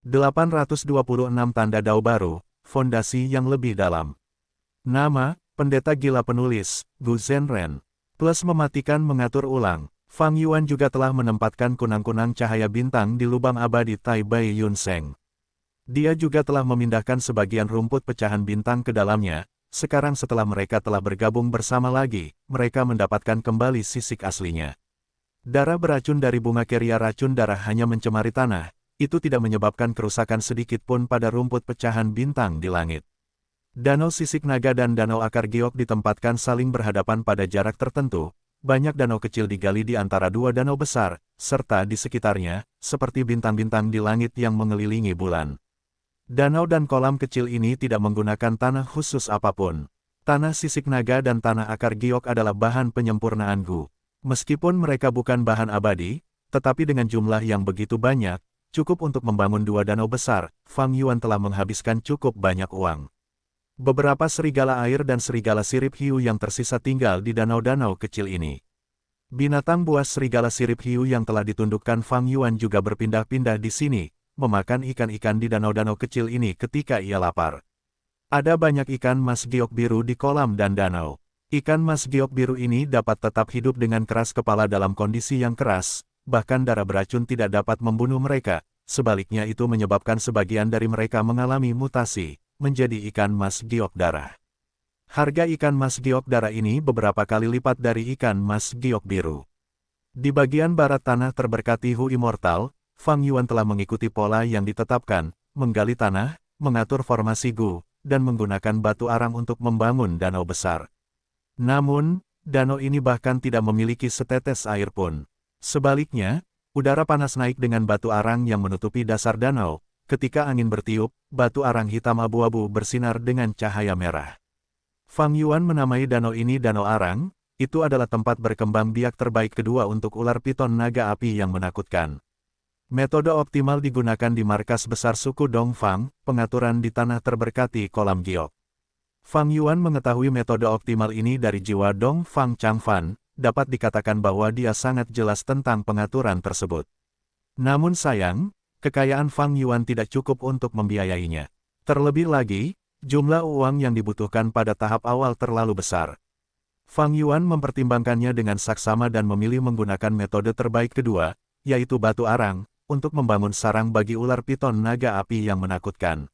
826 Tanda Dao Baru, Fondasi yang lebih dalam. Nama, Pendeta Gila Penulis, Gu Zhenren. Plus mematikan mengatur ulang. Fang Yuan juga telah menempatkan kunang-kunang cahaya bintang di lubang abadi Tai Bai Yun Seng. Dia juga telah memindahkan sebagian rumput pecahan bintang ke dalamnya. Sekarang setelah mereka telah bergabung bersama lagi, mereka mendapatkan kembali sisik aslinya. Darah beracun dari bunga keria racun darah hanya mencemari tanah. Itu tidak menyebabkan kerusakan sedikit pun pada rumput pecahan bintang di langit. Danau sisik naga dan danau akar giok ditempatkan saling berhadapan pada jarak tertentu. Banyak danau kecil digali di antara dua danau besar, serta di sekitarnya, seperti bintang-bintang di langit yang mengelilingi bulan. Danau dan kolam kecil ini tidak menggunakan tanah khusus apapun. Tanah sisik naga dan tanah akar giok adalah bahan penyempurnaan Gu. Meskipun mereka bukan bahan abadi, tetapi dengan jumlah yang begitu banyak, cukup untuk membangun dua danau besar, Fang Yuan telah menghabiskan cukup banyak uang. Beberapa serigala air dan serigala sirip hiu yang tersisa tinggal di danau-danau kecil ini. Binatang buas serigala sirip hiu yang telah ditundukkan Fang Yuan juga berpindah-pindah di sini, memakan ikan-ikan di danau-danau kecil ini ketika ia lapar. Ada banyak ikan mas giok biru di kolam dan danau. Ikan mas giok biru ini dapat tetap hidup dengan keras kepala dalam kondisi yang keras. Bahkan darah beracun tidak dapat membunuh mereka, sebaliknya itu menyebabkan sebagian dari mereka mengalami mutasi, menjadi ikan mas giok darah. Harga ikan mas giok darah ini beberapa kali lipat dari ikan mas giok biru. Di bagian barat tanah terberkati Hu Immortal, Fang Yuan telah mengikuti pola yang ditetapkan, menggali tanah, mengatur formasi Gu, dan menggunakan batu arang untuk membangun danau besar. Namun, danau ini bahkan tidak memiliki setetes air pun. Sebaliknya, udara panas naik dengan batu arang yang menutupi dasar danau. Ketika angin bertiup, batu arang hitam abu-abu bersinar dengan cahaya merah. Fang Yuan menamai danau ini Danau Arang. Itu adalah tempat berkembang biak terbaik kedua untuk ular piton naga api yang menakutkan. Metode optimal digunakan di markas besar suku Dongfang, pengaturan di tanah terberkati kolam giok. Fang Yuan mengetahui metode optimal ini dari jiwa Dongfang Changfan. Dapat dikatakan bahwa dia sangat jelas tentang pengaturan tersebut. Namun sayang, kekayaan Fang Yuan tidak cukup untuk membiayainya. Terlebih lagi, jumlah uang yang dibutuhkan pada tahap awal terlalu besar. Fang Yuan mempertimbangkannya dengan saksama dan memilih menggunakan metode terbaik kedua, yaitu batu arang, untuk membangun sarang bagi ular piton naga api yang menakutkan.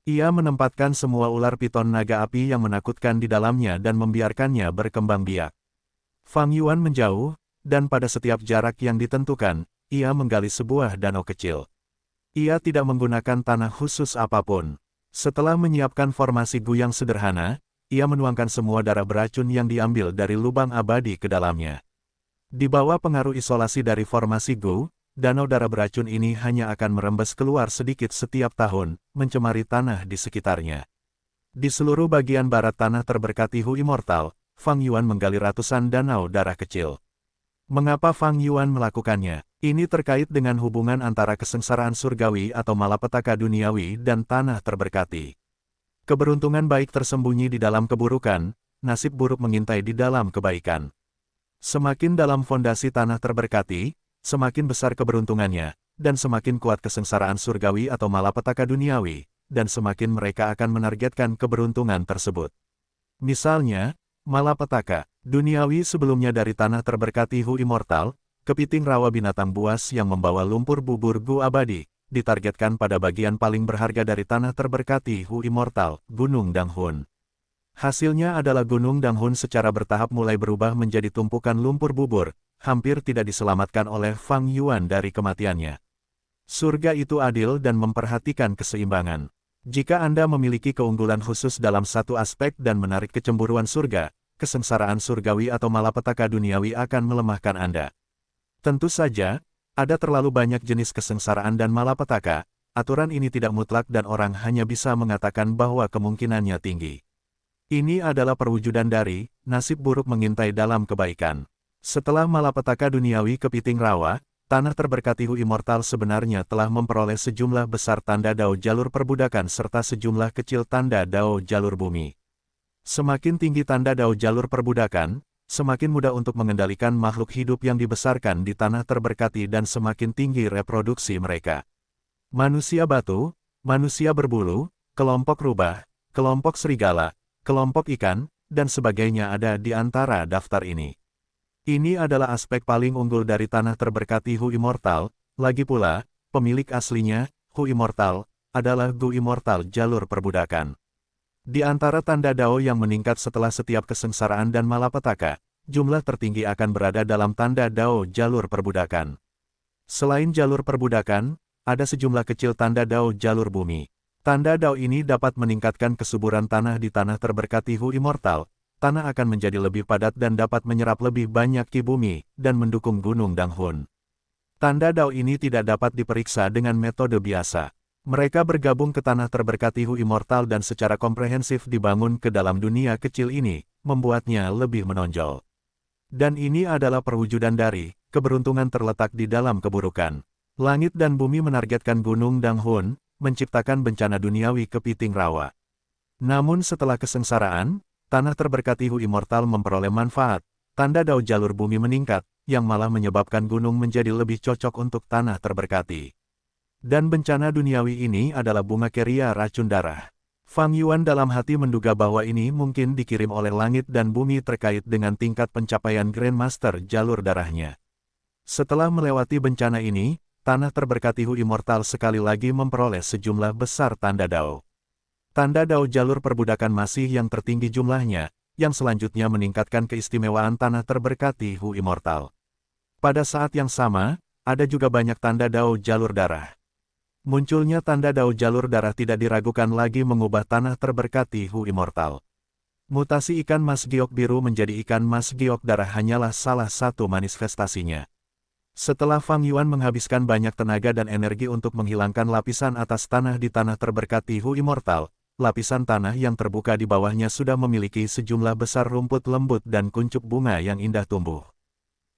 Ia menempatkan semua ular piton naga api yang menakutkan di dalamnya dan membiarkannya berkembang biak. Fang Yuan menjauh, dan pada setiap jarak yang ditentukan, ia menggali sebuah danau kecil. Ia tidak menggunakan tanah khusus apapun. Setelah menyiapkan formasi Gu yang sederhana, ia menuangkan semua darah beracun yang diambil dari lubang abadi ke dalamnya. Di bawah pengaruh isolasi dari formasi Gu, danau darah beracun ini hanya akan merembes keluar sedikit setiap tahun, mencemari tanah di sekitarnya. Di seluruh bagian barat tanah terberkati Hu Immortal, Fang Yuan menggali ratusan danau darah kecil. Mengapa Fang Yuan melakukannya? Ini terkait dengan hubungan antara kesengsaraan surgawi atau malapetaka duniawi dan tanah terberkati. Keberuntungan baik tersembunyi di dalam keburukan, nasib buruk mengintai di dalam kebaikan. Semakin dalam fondasi tanah terberkati, semakin besar keberuntungannya, dan semakin kuat kesengsaraan surgawi atau malapetaka duniawi, dan semakin mereka akan menargetkan keberuntungan tersebut. Misalnya, malapetaka duniawi sebelumnya dari tanah terberkati Hu Immortal, kepiting rawa binatang buas yang membawa lumpur bubur Gu abadi, ditargetkan pada bagian paling berharga dari tanah terberkati Hu Immortal, Gunung Danghun. Hasilnya adalah Gunung Danghun secara bertahap mulai berubah menjadi tumpukan lumpur bubur, hampir tidak diselamatkan oleh Fang Yuan dari kematiannya. Surga itu adil dan memperhatikan keseimbangan. Jika Anda memiliki keunggulan khusus dalam satu aspek dan menarik kecemburuan surga, kesengsaraan surgawi atau malapetaka duniawi akan melemahkan Anda. Tentu saja, ada terlalu banyak jenis kesengsaraan dan malapetaka, aturan ini tidak mutlak dan orang hanya bisa mengatakan bahwa kemungkinannya tinggi. Ini adalah perwujudan dari nasib buruk mengintai dalam kebaikan. Setelah malapetaka duniawi kepiting rawa, tanah terberkati Hu Immortal sebenarnya telah memperoleh sejumlah besar tanda dao jalur perbudakan serta sejumlah kecil tanda dao jalur bumi. Semakin tinggi tanda dao jalur perbudakan, semakin mudah untuk mengendalikan makhluk hidup yang dibesarkan di tanah terberkati dan semakin tinggi reproduksi mereka. Manusia batu, manusia berbulu, kelompok rubah, kelompok serigala, kelompok ikan, dan sebagainya ada di antara daftar ini. Ini adalah aspek paling unggul dari tanah terberkati Hu Immortal, lagi pula, pemilik aslinya, Hu Immortal, adalah Gu Immortal jalur perbudakan. Di antara tanda Dao yang meningkat setelah setiap kesengsaraan dan malapetaka, jumlah tertinggi akan berada dalam tanda Dao jalur perbudakan. Selain jalur perbudakan, ada sejumlah kecil tanda Dao jalur bumi. Tanda Dao ini dapat meningkatkan kesuburan tanah di tanah terberkati Hu Immortal. Tanah akan menjadi lebih padat dan dapat menyerap lebih banyak ki bumi, dan mendukung Gunung Danghun. Tanda Dao ini tidak dapat diperiksa dengan metode biasa. Mereka bergabung ke tanah terberkati Hu Immortal dan secara komprehensif dibangun ke dalam dunia kecil ini, membuatnya lebih menonjol. Dan ini adalah perwujudan dari, keberuntungan terletak di dalam keburukan. Langit dan bumi menargetkan Gunung Danghun, menciptakan bencana duniawi kepiting rawa. Namun setelah kesengsaraan, tanah terberkati Hu Immortal memperoleh manfaat, tanda Dao jalur bumi meningkat, yang malah menyebabkan gunung menjadi lebih cocok untuk tanah terberkati. Dan bencana duniawi ini adalah bunga keria racun darah. Fang Yuan dalam hati menduga bahwa ini mungkin dikirim oleh langit dan bumi terkait dengan tingkat pencapaian Grandmaster jalur darahnya. Setelah melewati bencana ini, tanah terberkati Hu Immortal sekali lagi memperoleh sejumlah besar tanda Dao. Tanda Dao jalur perbudakan masih yang tertinggi jumlahnya, yang selanjutnya meningkatkan keistimewaan tanah terberkati Hu Immortal. Pada saat yang sama, ada juga banyak tanda Dao jalur darah. Munculnya tanda Dao jalur darah tidak diragukan lagi mengubah tanah terberkati Hu Immortal. Mutasi ikan mas giok biru menjadi ikan mas giok darah hanyalah salah satu manifestasinya. Setelah Fang Yuan menghabiskan banyak tenaga dan energi untuk menghilangkan lapisan atas tanah di tanah terberkati Hu Immortal, lapisan tanah yang terbuka di bawahnya sudah memiliki sejumlah besar rumput lembut dan kuncup bunga yang indah tumbuh.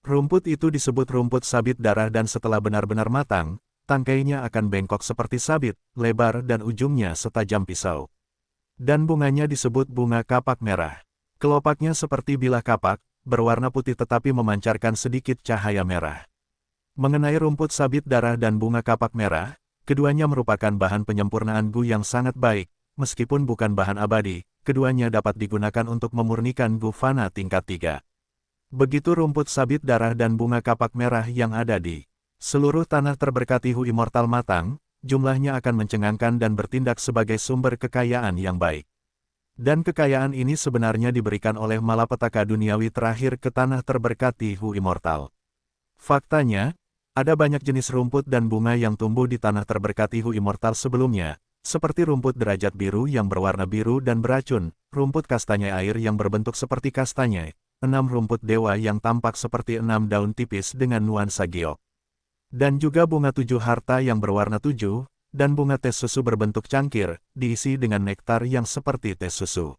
Rumput itu disebut rumput sabit darah dan setelah benar-benar matang, tangkainya akan bengkok seperti sabit, lebar dan ujungnya setajam pisau. Dan bunganya disebut bunga kapak merah. Kelopaknya seperti bilah kapak, berwarna putih tetapi memancarkan sedikit cahaya merah. Mengenai rumput sabit darah dan bunga kapak merah, keduanya merupakan bahan penyempurnaan Gu yang sangat baik. Meskipun bukan bahan abadi, keduanya dapat digunakan untuk memurnikan Gu Fana tingkat 3. Begitu rumput sabit darah dan bunga kapak merah yang ada di seluruh tanah terberkati Hu Immortal matang, jumlahnya akan mencengangkan dan bertindak sebagai sumber kekayaan yang baik. Dan kekayaan ini sebenarnya diberikan oleh malapetaka duniawi terakhir ke tanah terberkati Hu Immortal. Faktanya, ada banyak jenis rumput dan bunga yang tumbuh di tanah terberkati Hu Immortal sebelumnya, seperti rumput derajat biru yang berwarna biru dan beracun, rumput kastanya air yang berbentuk seperti kastanya, 6 rumput dewa yang tampak seperti 6 daun tipis dengan nuansa giok. Dan juga bunga 7 harta yang berwarna 7, dan bunga tes susu berbentuk cangkir, diisi dengan nektar yang seperti tes susu.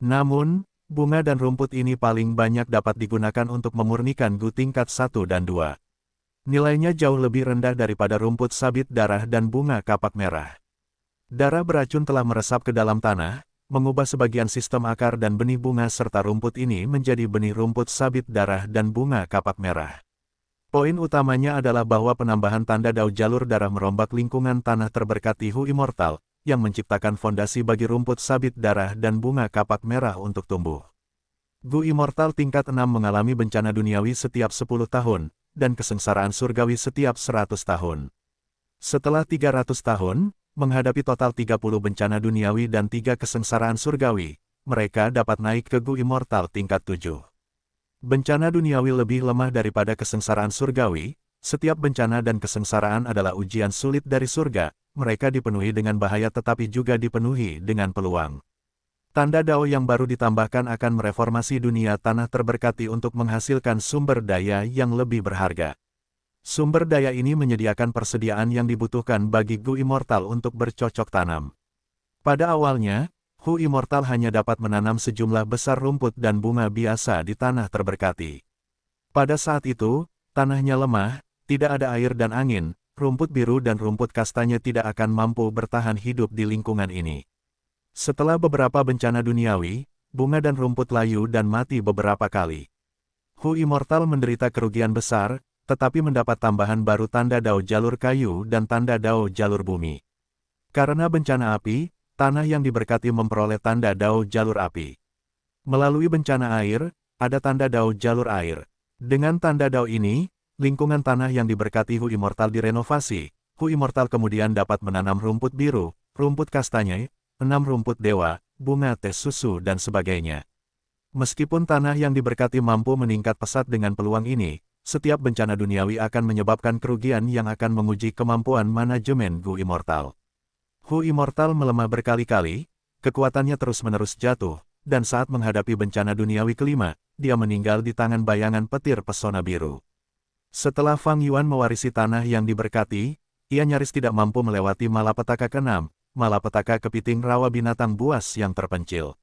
Namun, bunga dan rumput ini paling banyak dapat digunakan untuk memurnikan Gu tingkat 1 dan 2. Nilainya jauh lebih rendah daripada rumput sabit darah dan bunga kapak merah. Darah beracun telah meresap ke dalam tanah, mengubah sebagian sistem akar dan benih bunga serta rumput ini menjadi benih rumput sabit darah dan bunga kapak merah. Poin utamanya adalah bahwa penambahan tanda Dao jalur darah merombak lingkungan tanah terberkati Hu Immortal, yang menciptakan fondasi bagi rumput sabit darah dan bunga kapak merah untuk tumbuh. Gu Immortal tingkat 6 mengalami bencana duniawi setiap 10 tahun, dan kesengsaraan surgawi setiap 100 tahun. Setelah 300 tahun, menghadapi total 30 bencana duniawi dan 3 kesengsaraan surgawi, mereka dapat naik ke Gu Immortal tingkat 7. Bencana duniawi lebih lemah daripada kesengsaraan surgawi, setiap bencana dan kesengsaraan adalah ujian sulit dari surga, mereka dipenuhi dengan bahaya tetapi juga dipenuhi dengan peluang. Tanda Dao yang baru ditambahkan akan mereformasi dunia tanah terberkati untuk menghasilkan sumber daya yang lebih berharga. Sumber daya ini menyediakan persediaan yang dibutuhkan bagi Gu Immortal untuk bercocok tanam. Pada awalnya, Hu Immortal hanya dapat menanam sejumlah besar rumput dan bunga biasa di tanah terberkati. Pada saat itu, tanahnya lemah, tidak ada air dan angin, rumput biru dan rumput kastanya tidak akan mampu bertahan hidup di lingkungan ini. Setelah beberapa bencana duniawi, bunga dan rumput layu dan mati beberapa kali. Hu Immortal menderita kerugian besar, tetapi mendapat tambahan baru tanda dao jalur kayu dan tanda dao jalur bumi. Karena bencana api, tanah yang diberkati memperoleh tanda dao jalur api. Melalui bencana air, ada tanda dao jalur air. Dengan tanda dao ini, lingkungan tanah yang diberkati Hu Immortal direnovasi. Hu Immortal kemudian dapat menanam rumput biru, rumput kastanya, 6 rumput dewa, bunga teh susu dan sebagainya. Meskipun tanah yang diberkati mampu meningkat pesat dengan peluang ini, setiap bencana duniawi akan menyebabkan kerugian yang akan menguji kemampuan manajemen Hu Immortal. Hu Immortal melemah berkali-kali, kekuatannya terus-menerus jatuh, dan saat menghadapi bencana duniawi kelima, dia meninggal di tangan bayangan petir pesona biru. Setelah Fang Yuan mewarisi tanah yang diberkati, ia nyaris tidak mampu melewati malapetaka ke-6, malapetaka kepiting rawa binatang buas yang terpencil.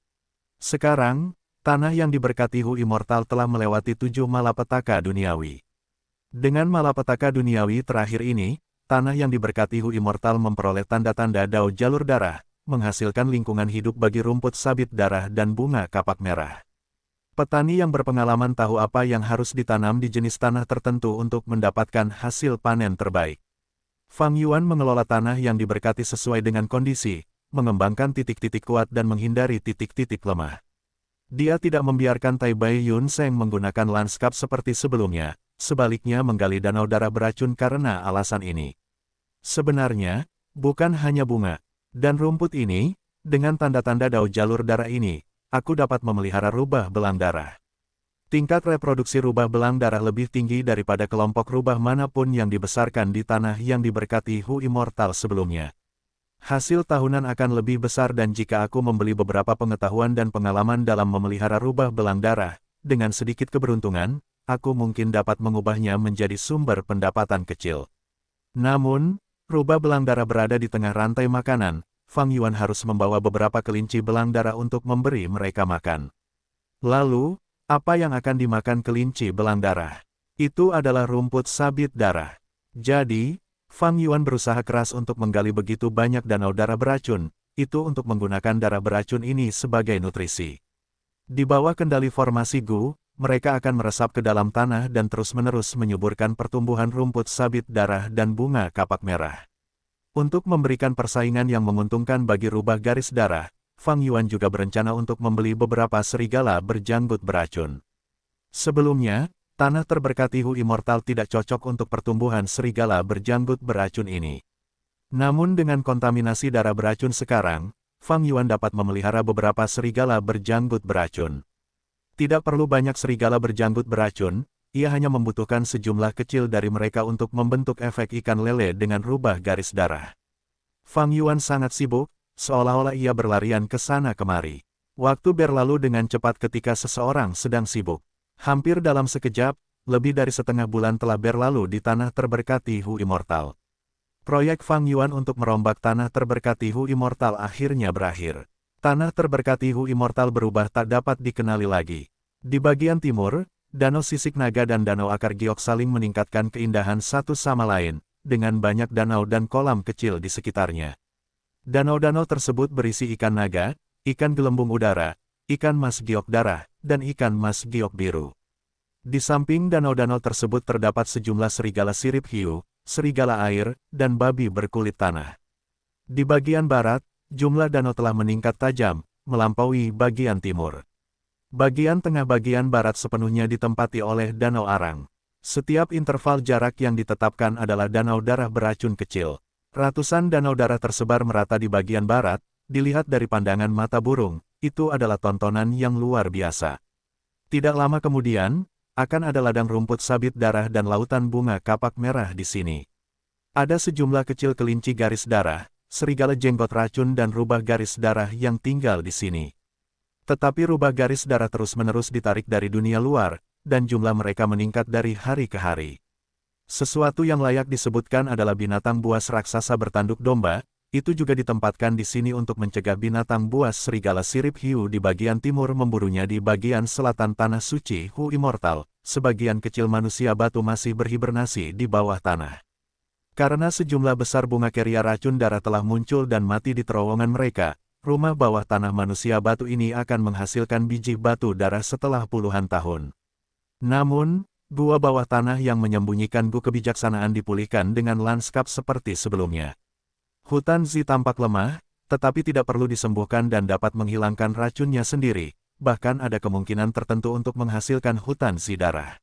Sekarang, tanah yang diberkati Hu Immortal telah melewati 7 malapetaka duniawi. Dengan malapetaka duniawi terakhir ini, tanah yang diberkati Hu Immortal memperoleh tanda-tanda dao jalur darah, menghasilkan lingkungan hidup bagi rumput sabit darah dan bunga kapak merah. Petani yang berpengalaman tahu apa yang harus ditanam di jenis tanah tertentu untuk mendapatkan hasil panen terbaik. Fang Yuan mengelola tanah yang diberkati sesuai dengan kondisi, mengembangkan titik-titik kuat dan menghindari titik-titik lemah. Dia tidak membiarkan Tai Bai Yun Seng menggunakan lanskap seperti sebelumnya, sebaliknya menggali danau darah beracun karena alasan ini. Sebenarnya, bukan hanya bunga dan rumput ini, dengan tanda-tanda dao jalur darah ini, aku dapat memelihara rubah belang darah. Tingkat reproduksi rubah belang darah lebih tinggi daripada kelompok rubah manapun yang dibesarkan di tanah yang diberkati Hu Immortal sebelumnya. Hasil tahunan akan lebih besar dan jika aku membeli beberapa pengetahuan dan pengalaman dalam memelihara rubah belang darah, dengan sedikit keberuntungan, aku mungkin dapat mengubahnya menjadi sumber pendapatan kecil. Namun, rubah belang darah berada di tengah rantai makanan, Fang Yuan harus membawa beberapa kelinci belang darah untuk memberi mereka makan. Lalu, apa yang akan dimakan kelinci belang darah? Itu adalah rumput sabit darah. Jadi, Fang Yuan berusaha keras untuk menggali begitu banyak danau darah beracun, itu untuk menggunakan darah beracun ini sebagai nutrisi. Di bawah kendali formasi Gu, mereka akan meresap ke dalam tanah dan terus-menerus menyuburkan pertumbuhan rumput sabit darah dan bunga kapak merah. Untuk memberikan persaingan yang menguntungkan bagi rubah garis darah, Fang Yuan juga berencana untuk membeli beberapa serigala berjanggut beracun. Sebelumnya, tanah terberkati Hu Immortal tidak cocok untuk pertumbuhan serigala berjanggut beracun ini. Namun dengan kontaminasi darah beracun sekarang, Fang Yuan dapat memelihara beberapa serigala berjanggut beracun. Tidak perlu banyak serigala berjanggut beracun, ia hanya membutuhkan sejumlah kecil dari mereka untuk membentuk efek ikan lele dengan rubah garis darah. Fang Yuan sangat sibuk, seolah-olah ia berlarian ke sana kemari. Waktu berlalu dengan cepat ketika seseorang sedang sibuk. Hampir dalam sekejap, lebih dari setengah bulan telah berlalu di tanah terberkati Hu Immortal. Proyek Fang Yuan untuk merombak tanah terberkati Hu Immortal akhirnya berakhir. Tanah terberkati Hu Immortal berubah tak dapat dikenali lagi. Di bagian timur, Danau Sisik Naga dan Danau Akar Giok saling meningkatkan keindahan satu sama lain, dengan banyak danau dan kolam kecil di sekitarnya. Danau-danau tersebut berisi ikan naga, ikan gelembung udara, ikan mas giok darah, dan ikan mas giok biru. Di samping danau-danau tersebut terdapat sejumlah serigala sirip hiu, serigala air, dan babi berkulit tanah. Di bagian barat, jumlah danau telah meningkat tajam, melampaui bagian timur. Bagian tengah bagian barat sepenuhnya ditempati oleh Danau Arang. Setiap interval jarak yang ditetapkan adalah danau darah beracun kecil. Ratusan danau darah tersebar merata di bagian barat, dilihat dari pandangan mata burung, itu adalah tontonan yang luar biasa. Tidak lama kemudian, akan ada ladang rumput sabit darah dan lautan bunga kapak merah di sini. Ada sejumlah kecil kelinci garis darah, serigala jenggot racun dan rubah garis darah yang tinggal di sini. Tetapi rubah garis darah terus-menerus ditarik dari dunia luar, dan jumlah mereka meningkat dari hari ke hari. Sesuatu yang layak disebutkan adalah binatang buas raksasa bertanduk domba, itu juga ditempatkan di sini untuk mencegah binatang buas serigala sirip hiu di bagian timur memburunya di bagian selatan tanah suci Hu Immortal. Sebagian kecil manusia batu masih berhibernasi di bawah tanah. Karena sejumlah besar bunga keria racun darah telah muncul dan mati di terowongan mereka, rumah bawah tanah manusia batu ini akan menghasilkan biji batu darah setelah puluhan tahun. Namun, Gua bawah tanah yang menyembunyikan gua kebijaksanaan dipulihkan dengan lanskap seperti sebelumnya. Hutan Zi tampak lemah, tetapi tidak perlu disembuhkan dan dapat menghilangkan racunnya sendiri, bahkan ada kemungkinan tertentu untuk menghasilkan hutan Zi darah.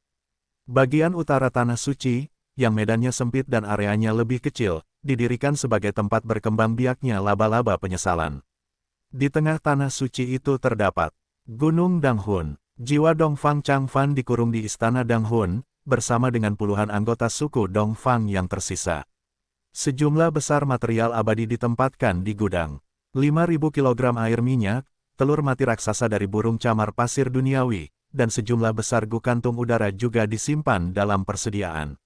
Bagian utara tanah suci, yang medannya sempit dan areanya lebih kecil, didirikan sebagai tempat berkembang biaknya laba-laba penyesalan. Di tengah tanah suci itu terdapat Gunung Danghun. Jiwa Dongfang Changfan dikurung di istana Danghun, bersama dengan puluhan anggota suku Dongfang yang tersisa. Sejumlah besar material abadi ditempatkan di gudang. 5.000 kg air minyak, telur mati raksasa dari burung camar pasir duniawi, dan sejumlah besar gu kantung udara juga disimpan dalam persediaan.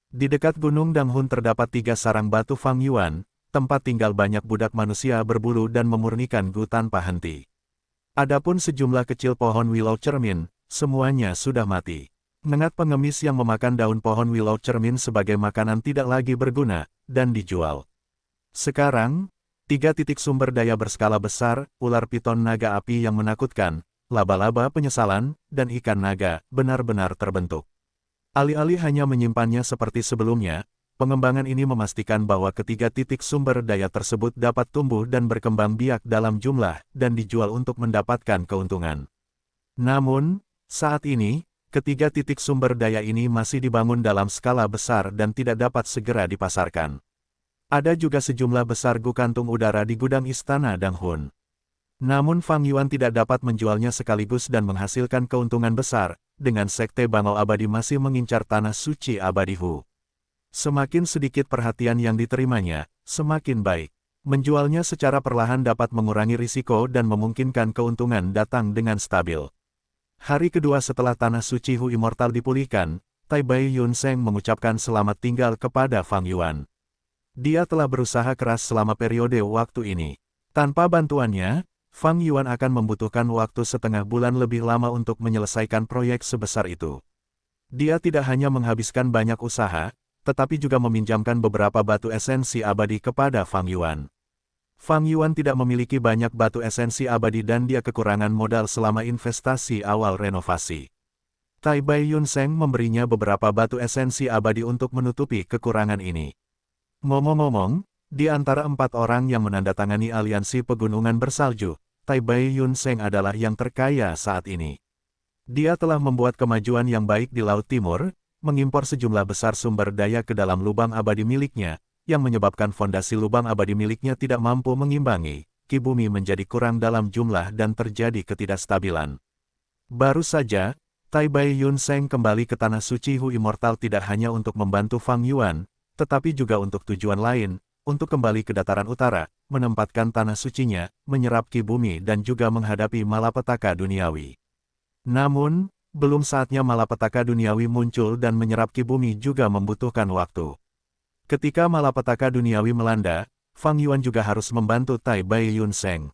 Di dekat Gunung Danghun terdapat 3 sarang batu Fang Yuan, tempat tinggal banyak budak manusia berbulu dan memurnikan gu tanpa henti. Adapun sejumlah kecil pohon willow cermin, semuanya sudah mati. Nengat pengemis yang memakan daun pohon willow cermin sebagai makanan tidak lagi berguna, dan dijual. Sekarang, 3 titik sumber daya berskala besar, ular piton naga api yang menakutkan, laba-laba penyesalan, dan ikan naga, benar-benar terbentuk. Alih-alih hanya menyimpannya seperti sebelumnya, pengembangan ini memastikan bahwa ketiga titik sumber daya tersebut dapat tumbuh dan berkembang biak dalam jumlah dan dijual untuk mendapatkan keuntungan. Namun, saat ini, ketiga titik sumber daya ini masih dibangun dalam skala besar dan tidak dapat segera dipasarkan. Ada juga sejumlah besar gu kantung udara di gudang istana Danghun. Namun Fang Yuan tidak dapat menjualnya sekaligus dan menghasilkan keuntungan besar, dengan Sekte Bangau Abadi masih mengincar tanah suci abadi Hu. Semakin sedikit perhatian yang diterimanya, semakin baik. Menjualnya secara perlahan dapat mengurangi risiko dan memungkinkan keuntungan datang dengan stabil. Hari kedua setelah tanah suci Hu Immortal dipulihkan, Tai Bai Yun Seng mengucapkan selamat tinggal kepada Fang Yuan. Dia telah berusaha keras selama periode waktu ini. Tanpa bantuannya, Fang Yuan akan membutuhkan waktu setengah bulan lebih lama untuk menyelesaikan proyek sebesar itu. Dia tidak hanya menghabiskan banyak usaha, tetapi juga meminjamkan beberapa batu esensi abadi kepada Fang Yuan. Fang Yuan tidak memiliki banyak batu esensi abadi dan dia kekurangan modal selama investasi awal renovasi. Tai Bai Yun Seng memberinya beberapa batu esensi abadi untuk menutupi kekurangan ini. Ngomong-ngomong, di antara 4 orang yang menandatangani aliansi pegunungan bersalju, Tai Bai Yun Seng adalah yang terkaya saat ini. Dia telah membuat kemajuan yang baik di Laut Timur, mengimpor sejumlah besar sumber daya ke dalam lubang abadi miliknya, yang menyebabkan fondasi lubang abadi miliknya tidak mampu mengimbangi, ki bumi menjadi kurang dalam jumlah dan terjadi ketidakstabilan. Baru saja, Tai Bai Yun Seng kembali ke tanah suci Hu Immortal tidak hanya untuk membantu Fang Yuan, tetapi juga untuk tujuan lain, untuk kembali ke dataran utara, menempatkan tanah sucinya, menyerap ki bumi dan juga menghadapi malapetaka duniawi. Namun, belum saatnya malapetaka duniawi muncul dan menyerap ki bumi juga membutuhkan waktu. Ketika malapetaka duniawi melanda, Fang Yuan juga harus membantu Tai Bai Yun Seng.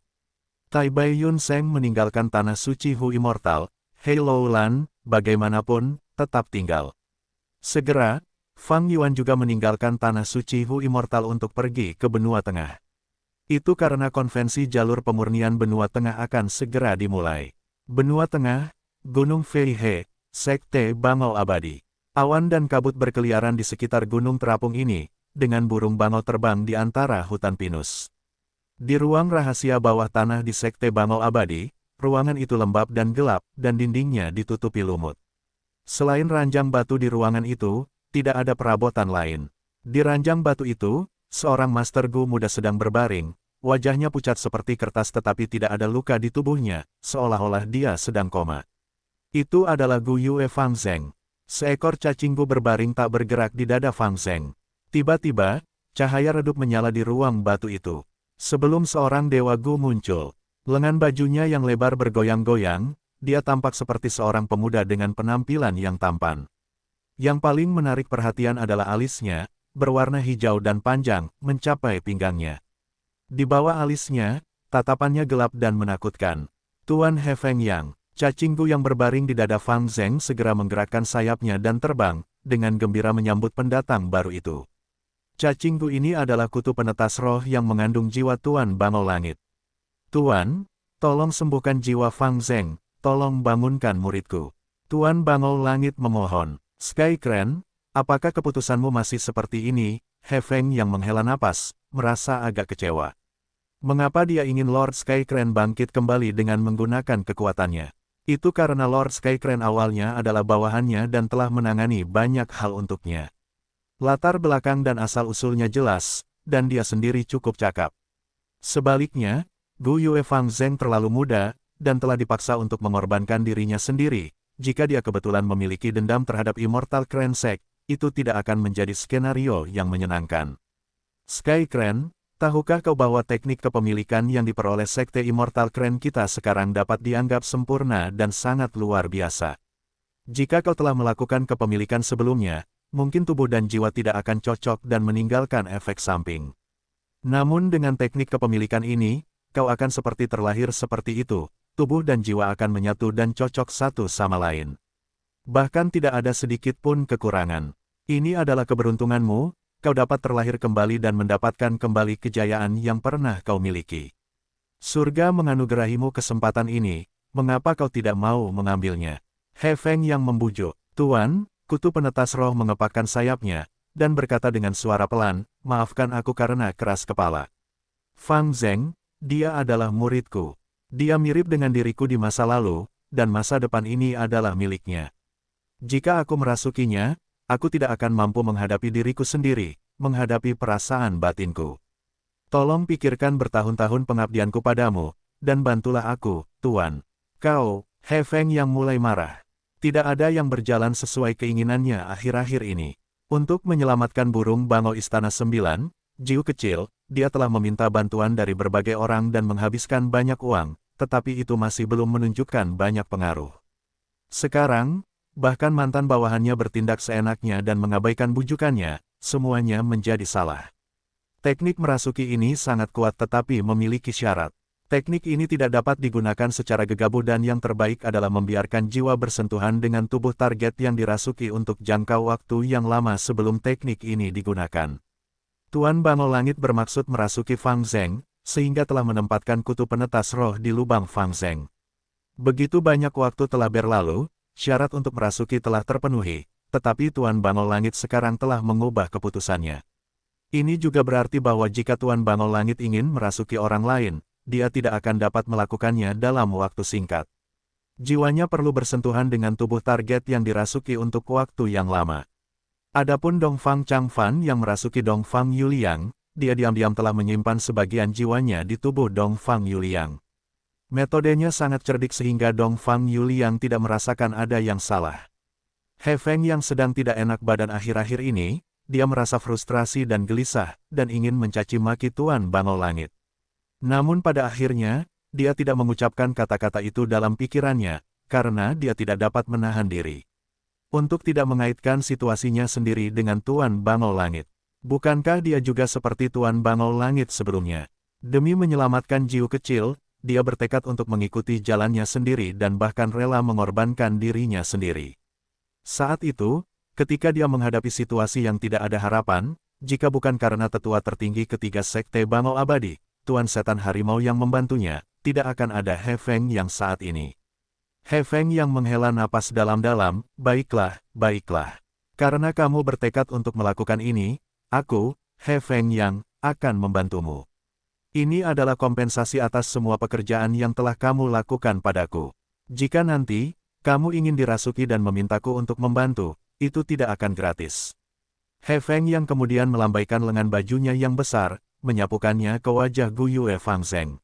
Tai Bai Yun Seng meninggalkan tanah suci Hu Immortal, Hei Lou Lan, bagaimanapun, tetap tinggal. Segera, Fang Yuan juga meninggalkan tanah suci Hu Immortal untuk pergi ke benua tengah. Itu karena konvensi jalur pemurnian benua tengah akan segera dimulai. Benua tengah, Gunung Fei He, Sekte Bangau Abadi. Awan dan kabut berkeliaran di sekitar gunung terapung ini, dengan burung bangau terbang di antara hutan pinus. Di ruang rahasia bawah tanah di Sekte Bangau Abadi, ruangan itu lembab dan gelap, dan dindingnya ditutupi lumut. Selain ranjang batu di ruangan itu, tidak ada perabotan lain. Di ranjang batu itu, seorang Master Gu muda sedang berbaring, wajahnya pucat seperti kertas tetapi tidak ada luka di tubuhnya, seolah-olah dia sedang koma. Itu adalah Gu Yue Fang Zheng. Seekor cacing gu berbaring tak bergerak di dada Fang Zheng. Tiba-tiba, cahaya redup menyala di ruang batu itu. Sebelum seorang dewa Gu muncul, lengan bajunya yang lebar bergoyang-goyang, dia tampak seperti seorang pemuda dengan penampilan yang tampan. Yang paling menarik perhatian adalah alisnya, berwarna hijau dan panjang, mencapai pinggangnya. Di bawah alisnya, tatapannya gelap dan menakutkan. Tuan He Feng Yang. Cacing gu yang berbaring di dada Fang Zheng segera menggerakkan sayapnya dan terbang, dengan gembira menyambut pendatang baru itu. Cacing gu ini adalah kutu penetas roh yang mengandung jiwa Tuan Bangau Langit. Tuan, tolong sembuhkan jiwa Fang Zheng, tolong bangunkan muridku. Tuan Bangau Langit memohon. Sky Crane, apakah keputusanmu masih seperti ini? He Feng yang menghela napas, merasa agak kecewa. Mengapa dia ingin Lord Sky Crane bangkit kembali dengan menggunakan kekuatannya? Itu karena Lord Sky Crane awalnya adalah bawahannya dan telah menangani banyak hal untuknya. Latar belakang dan asal-usulnya jelas, dan dia sendiri cukup cakap. Sebaliknya, Gu Yue Fang Zheng terlalu muda, dan telah dipaksa untuk mengorbankan dirinya sendiri. Jika dia kebetulan memiliki dendam terhadap Immortal Crane Sect, itu tidak akan menjadi skenario yang menyenangkan. Sky Crane, tahukah kau bahwa teknik kepemilikan yang diperoleh Sekte Immortal Crane kita sekarang dapat dianggap sempurna dan sangat luar biasa? Jika kau telah melakukan kepemilikan sebelumnya, mungkin tubuh dan jiwa tidak akan cocok dan meninggalkan efek samping. Namun dengan teknik kepemilikan ini, kau akan seperti terlahir seperti itu. Tubuh dan jiwa akan menyatu dan cocok satu sama lain. Bahkan tidak ada sedikit pun kekurangan. Ini adalah keberuntunganmu, kau dapat terlahir kembali dan mendapatkan kembali kejayaan yang pernah kau miliki. Surga menganugerahimu kesempatan ini, mengapa kau tidak mau mengambilnya? He Feng yang membujuk. Tuan, kutu penetas roh mengepakkan sayapnya, dan berkata dengan suara pelan, maafkan aku karena keras kepala. Fang Zheng, dia adalah muridku. Dia mirip dengan diriku di masa lalu, dan masa depan ini adalah miliknya. Jika aku merasukinya, aku tidak akan mampu menghadapi diriku sendiri, menghadapi perasaan batinku. Tolong pikirkan bertahun-tahun pengabdianku padamu, dan bantulah aku, Tuan. Kau, He Feng yang mulai marah. Tidak ada yang berjalan sesuai keinginannya akhir-akhir ini. Untuk menyelamatkan burung bangau Istana 9, Jiu kecil, dia telah meminta bantuan dari berbagai orang dan menghabiskan banyak uang, tetapi itu masih belum menunjukkan banyak pengaruh. Sekarang, bahkan mantan bawahannya bertindak seenaknya dan mengabaikan bujukannya, semuanya menjadi salah. Teknik merasuki ini sangat kuat tetapi memiliki syarat. Teknik ini tidak dapat digunakan secara gegabah dan yang terbaik adalah membiarkan jiwa bersentuhan dengan tubuh target yang dirasuki untuk jangka waktu yang lama sebelum teknik ini digunakan. Tuan Bangau Langit bermaksud merasuki Fang Zheng, sehingga telah menempatkan kutu penetas roh di lubang Fang Zheng. Begitu banyak waktu telah berlalu, syarat untuk merasuki telah terpenuhi, tetapi Tuan Bangau Langit sekarang telah mengubah keputusannya. Ini juga berarti bahwa jika Tuan Bangau Langit ingin merasuki orang lain, dia tidak akan dapat melakukannya dalam waktu singkat. Jiwanya perlu bersentuhan dengan tubuh target yang dirasuki untuk waktu yang lama. Adapun Dongfang Changfan yang merasuki Dongfang Yuliang, dia diam-diam telah menyimpan sebagian jiwanya di tubuh Dongfang Yuliang. Metodenya sangat cerdik sehingga Dongfang Yuliang tidak merasakan ada yang salah. He Feng yang sedang tidak enak badan akhir-akhir ini, dia merasa frustrasi dan gelisah, dan ingin mencaci maki Tuan Bangau Langit. Namun pada akhirnya, dia tidak mengucapkan kata-kata itu dalam pikirannya, karena dia tidak dapat menahan diri. Untuk tidak mengaitkan situasinya sendiri dengan Tuan Bangau Langit. Bukankah dia juga seperti Tuan Bangau Langit sebelumnya? Demi menyelamatkan Jiu kecil, dia bertekad untuk mengikuti jalannya sendiri dan bahkan rela mengorbankan dirinya sendiri. Saat itu, ketika dia menghadapi situasi yang tidak ada harapan, jika bukan karena tetua tertinggi ketiga Sekte Bangau Abadi, Tuan Setan Harimau yang membantunya, tidak akan ada He Feng yang saat ini. He Feng yang menghela napas dalam-dalam, baiklah, baiklah. Karena kamu bertekad untuk melakukan ini, aku, He Feng yang, akan membantumu. Ini adalah kompensasi atas semua pekerjaan yang telah kamu lakukan padaku. Jika nanti, kamu ingin dirasuki dan memintaku untuk membantu, itu tidak akan gratis. He Feng yang kemudian melambaikan lengan bajunya yang besar, menyapukannya ke wajah Gu Yue Fang Zheng.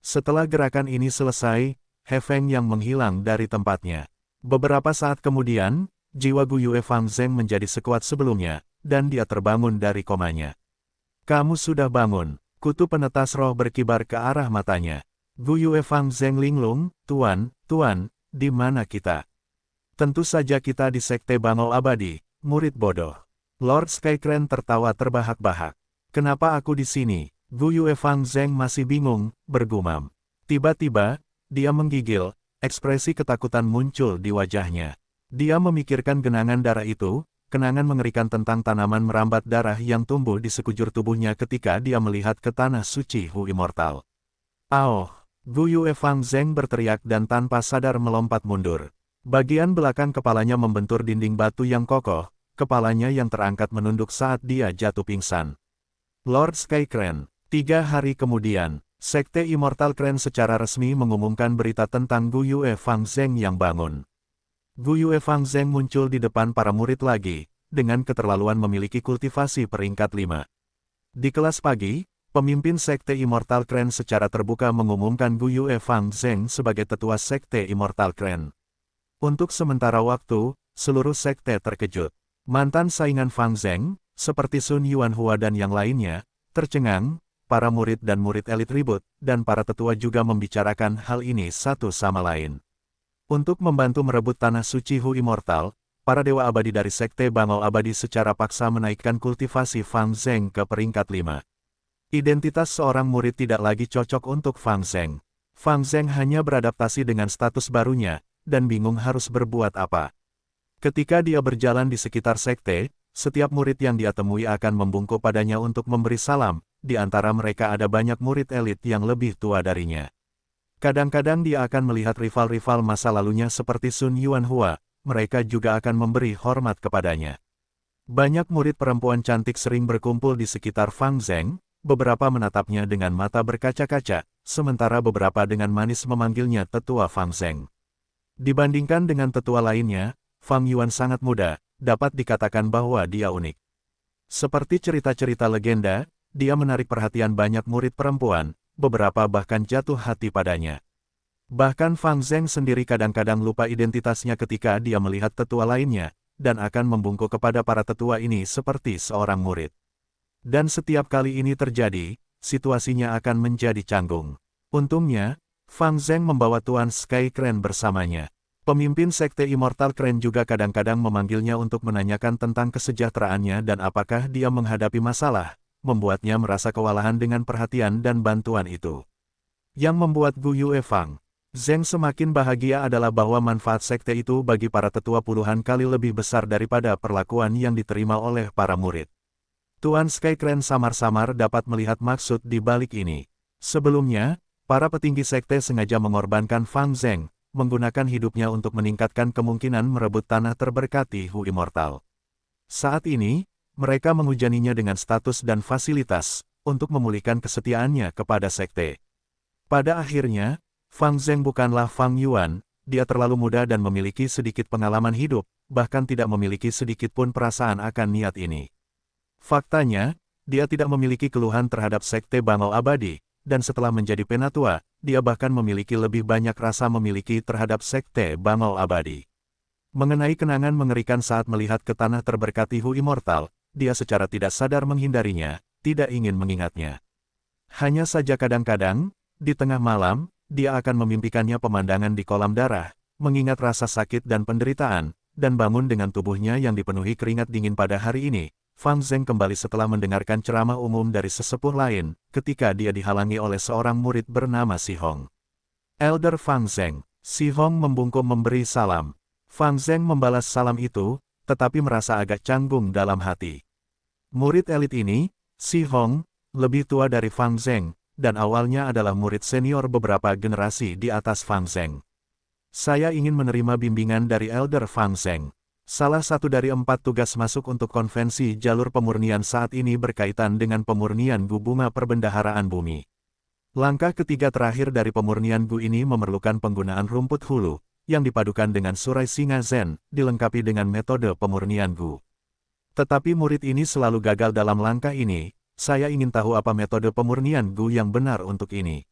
Setelah gerakan ini selesai, He Feng yang menghilang dari tempatnya. Beberapa saat kemudian, jiwa Gu Yue Fang Zheng menjadi sekuat sebelumnya, dan dia terbangun dari komanya. Kamu sudah bangun. Kutu penetas roh berkibar ke arah matanya. Gu Yue Fang Zheng linglung, Tuan, di mana kita? Tentu saja kita di Sekte Bangau Abadi, murid bodoh. Lord Sky Crane tertawa terbahak-bahak. Kenapa aku di sini? Gu Yue Fang Zheng masih bingung, bergumam. Tiba-tiba, dia menggigil, ekspresi ketakutan muncul di wajahnya. Dia memikirkan genangan darah itu, kenangan mengerikan tentang tanaman merambat darah yang tumbuh di sekujur tubuhnya ketika dia melihat ke tanah suci Hu Immortal. Aoh! Gu Yue Fang Zheng berteriak dan tanpa sadar melompat mundur. Bagian belakang kepalanya membentur dinding batu yang kokoh, kepalanya yang terangkat menunduk saat dia jatuh pingsan. Lord Skycrane. 3 hari kemudian, Sekte Immortal Crane secara resmi mengumumkan berita tentang Gu Yue Fang Zheng yang bangun. Gu Yue Fang Zheng muncul di depan para murid lagi, dengan keterlaluan memiliki kultivasi peringkat 5. Di kelas pagi, pemimpin Sekte Immortal Crane secara terbuka mengumumkan Gu Yue Fang Zheng sebagai tetua Sekte Immortal Crane. Untuk sementara waktu, seluruh sekte terkejut. Mantan saingan Fang Zheng, seperti Sun Yuanhua dan yang lainnya, tercengang, para murid dan murid elit ribut, dan para tetua juga membicarakan hal ini satu sama lain. Untuk membantu merebut tanah suci Hu Immortal, para dewa abadi dari Sekte Bangau Abadi secara paksa menaikkan kultivasi Fang Zheng ke peringkat 5. Identitas seorang murid tidak lagi cocok untuk Fang Zheng. Fang Zheng hanya beradaptasi dengan status barunya, dan bingung harus berbuat apa. Ketika dia berjalan di sekitar sekte, setiap murid yang dia temui akan membungkuk padanya untuk memberi salam, di antara mereka ada banyak murid elit yang lebih tua darinya. Kadang-kadang dia akan melihat rival-rival masa lalunya seperti Sun Yuanhua, mereka juga akan memberi hormat kepadanya. Banyak murid perempuan cantik sering berkumpul di sekitar Fang Zheng, beberapa menatapnya dengan mata berkaca-kaca, sementara beberapa dengan manis memanggilnya tetua Fang Zheng. Dibandingkan dengan tetua lainnya, Fang Yuan sangat muda, dapat dikatakan bahwa dia unik. Seperti cerita-cerita legenda, dia menarik perhatian banyak murid perempuan, beberapa bahkan jatuh hati padanya. Bahkan Fang Zheng sendiri kadang-kadang lupa identitasnya ketika dia melihat tetua lainnya, dan akan membungkuk kepada para tetua ini seperti seorang murid. Dan setiap kali ini terjadi, situasinya akan menjadi canggung. Untungnya, Fang Zheng membawa Tuan Skycrane bersamanya. Pemimpin Sekte Immortal Crane juga kadang-kadang memanggilnya untuk menanyakan tentang kesejahteraannya dan apakah dia menghadapi masalah, membuatnya merasa kewalahan dengan perhatian dan bantuan itu. Yang membuat Gu Yue Fang Zheng semakin bahagia adalah bahwa manfaat sekte itu bagi para tetua puluhan kali lebih besar daripada perlakuan yang diterima oleh para murid. Tuan Skycrane samar-samar dapat melihat maksud di balik ini. Sebelumnya, para petinggi sekte sengaja mengorbankan Fang Zheng, menggunakan hidupnya untuk meningkatkan kemungkinan merebut tanah terberkati Hu Immortal. Saat ini, mereka menghujaninya dengan status dan fasilitas, untuk memulihkan kesetiaannya kepada sekte. Pada akhirnya, Fang Zheng bukanlah Fang Yuan, dia terlalu muda dan memiliki sedikit pengalaman hidup, bahkan tidak memiliki sedikit pun perasaan akan niat ini. Faktanya, dia tidak memiliki keluhan terhadap Sekte Bangau Abadi, dan setelah menjadi penatua, dia bahkan memiliki lebih banyak rasa memiliki terhadap Sekte Bangau Abadi. Mengenai kenangan mengerikan saat melihat ke tanah terberkati Hu Immortal, dia secara tidak sadar menghindarinya, tidak ingin mengingatnya. Hanya saja kadang-kadang, di tengah malam, dia akan memimpikannya pemandangan di kolam darah, mengingat rasa sakit dan penderitaan, dan bangun dengan tubuhnya yang dipenuhi keringat dingin pada hari ini. Fang Zheng kembali setelah mendengarkan ceramah umum dari sesepuh lain, ketika dia dihalangi oleh seorang murid bernama Si Hong. Elder Fang Zheng, Si Hong membungkuk memberi salam. Fang Zheng membalas salam itu, tetapi merasa agak canggung dalam hati. Murid elit ini, Si Hong, lebih tua dari Fang Zheng, dan awalnya adalah murid senior beberapa generasi di atas Fang Zheng. Saya ingin menerima bimbingan dari Elder Fang Zheng. Salah satu dari 4 tugas masuk untuk konvensi jalur pemurnian saat ini berkaitan dengan pemurnian Gu bunga perbendaharaan bumi. Langkah ketiga terakhir dari pemurnian Gu ini memerlukan penggunaan rumput hulu, yang dipadukan dengan surai singa Zen, dilengkapi dengan metode pemurnian Gu. Tetapi murid ini selalu gagal dalam langkah ini, saya ingin tahu apa metode pemurnian Gu yang benar untuk ini.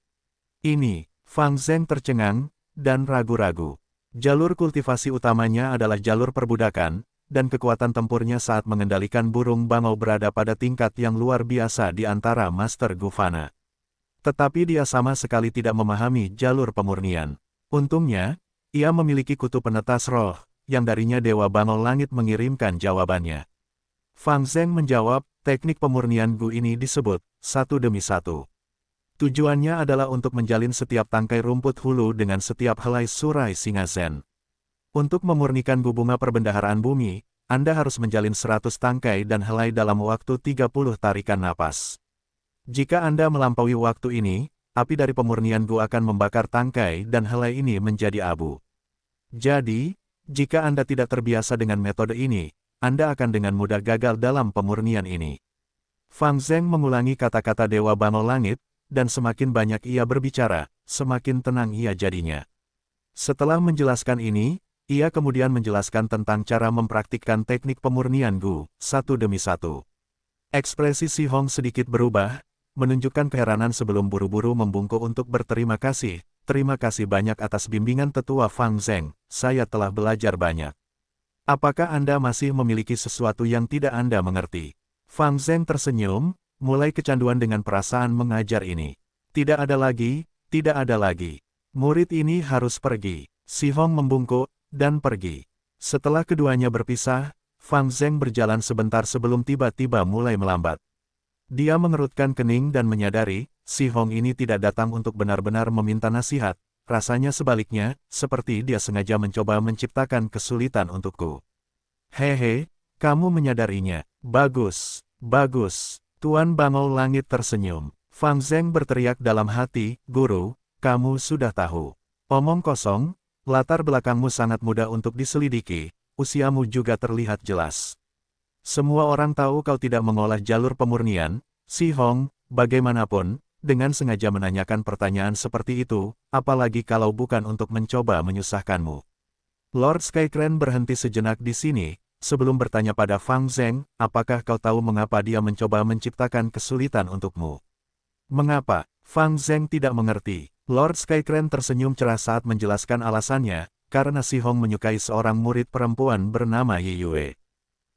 Ini, Fang Zheng tercengang, dan ragu-ragu. Jalur kultivasi utamanya adalah jalur perbudakan, dan kekuatan tempurnya saat mengendalikan burung bangau berada pada tingkat yang luar biasa di antara Master Gufana. Tetapi dia sama sekali tidak memahami jalur pemurnian. Untungnya, ia memiliki kutu penetas roh, yang darinya Dewa Bangau Langit mengirimkan jawabannya. Fang Zheng menjawab, teknik pemurnian Gu ini disebut, satu demi satu. Tujuannya adalah untuk menjalin setiap tangkai rumput hulu dengan setiap helai surai singa Zen. Untuk memurnikan Gu bunga perbendaharaan bumi, Anda harus menjalin 100 tangkai dan helai dalam waktu 30 tarikan napas. Jika Anda melampaui waktu ini, api dari pemurnian Gu akan membakar tangkai dan helai ini menjadi abu. Jadi, Jika Anda tidak terbiasa dengan metode ini, Anda akan dengan mudah gagal dalam pemurnian ini. Fang Zheng mengulangi kata-kata Dewa Bangau Langit, dan semakin banyak ia berbicara, semakin tenang ia jadinya. Setelah menjelaskan ini, ia kemudian menjelaskan tentang cara mempraktikkan teknik pemurnian Gu, satu demi satu. Ekspresi Si Hong sedikit berubah, menunjukkan keheranan sebelum buru-buru membungkuk untuk berterima kasih. Terima kasih banyak atas bimbingan tetua Fang Zheng, saya telah belajar banyak. Apakah Anda masih memiliki sesuatu yang tidak Anda mengerti? Fang Zheng tersenyum, mulai kecanduan dengan perasaan mengajar ini. Tidak ada lagi, tidak ada lagi. Murid ini harus pergi. Si Hong membungkuk, dan pergi. Setelah keduanya berpisah, Fang Zheng berjalan sebentar sebelum tiba-tiba mulai melambat. Dia mengerutkan kening dan menyadari, Si Hong ini tidak datang untuk benar-benar meminta nasihat, rasanya sebaliknya, seperti dia sengaja mencoba menciptakan kesulitan untukku. Hehe, kamu menyadarinya. Bagus, bagus. Tuan Bangau Langit tersenyum. Fang Zheng berteriak dalam hati, Guru, kamu sudah tahu. Omong kosong, latar belakangmu sangat mudah untuk diselidiki, usiamu juga terlihat jelas. Semua orang tahu kau tidak mengolah jalur pemurnian, Si Hong, bagaimanapun, dengan sengaja menanyakan pertanyaan seperti itu, apalagi kalau bukan untuk mencoba menyusahkanmu. Lord Skycrane berhenti sejenak di sini, sebelum bertanya pada Fang Zheng, apakah kau tahu mengapa dia mencoba menciptakan kesulitan untukmu? Mengapa? Fang Zheng tidak mengerti. Lord Skycrane tersenyum cerah saat menjelaskan alasannya, karena Si Hong menyukai seorang murid perempuan bernama Yi Yue.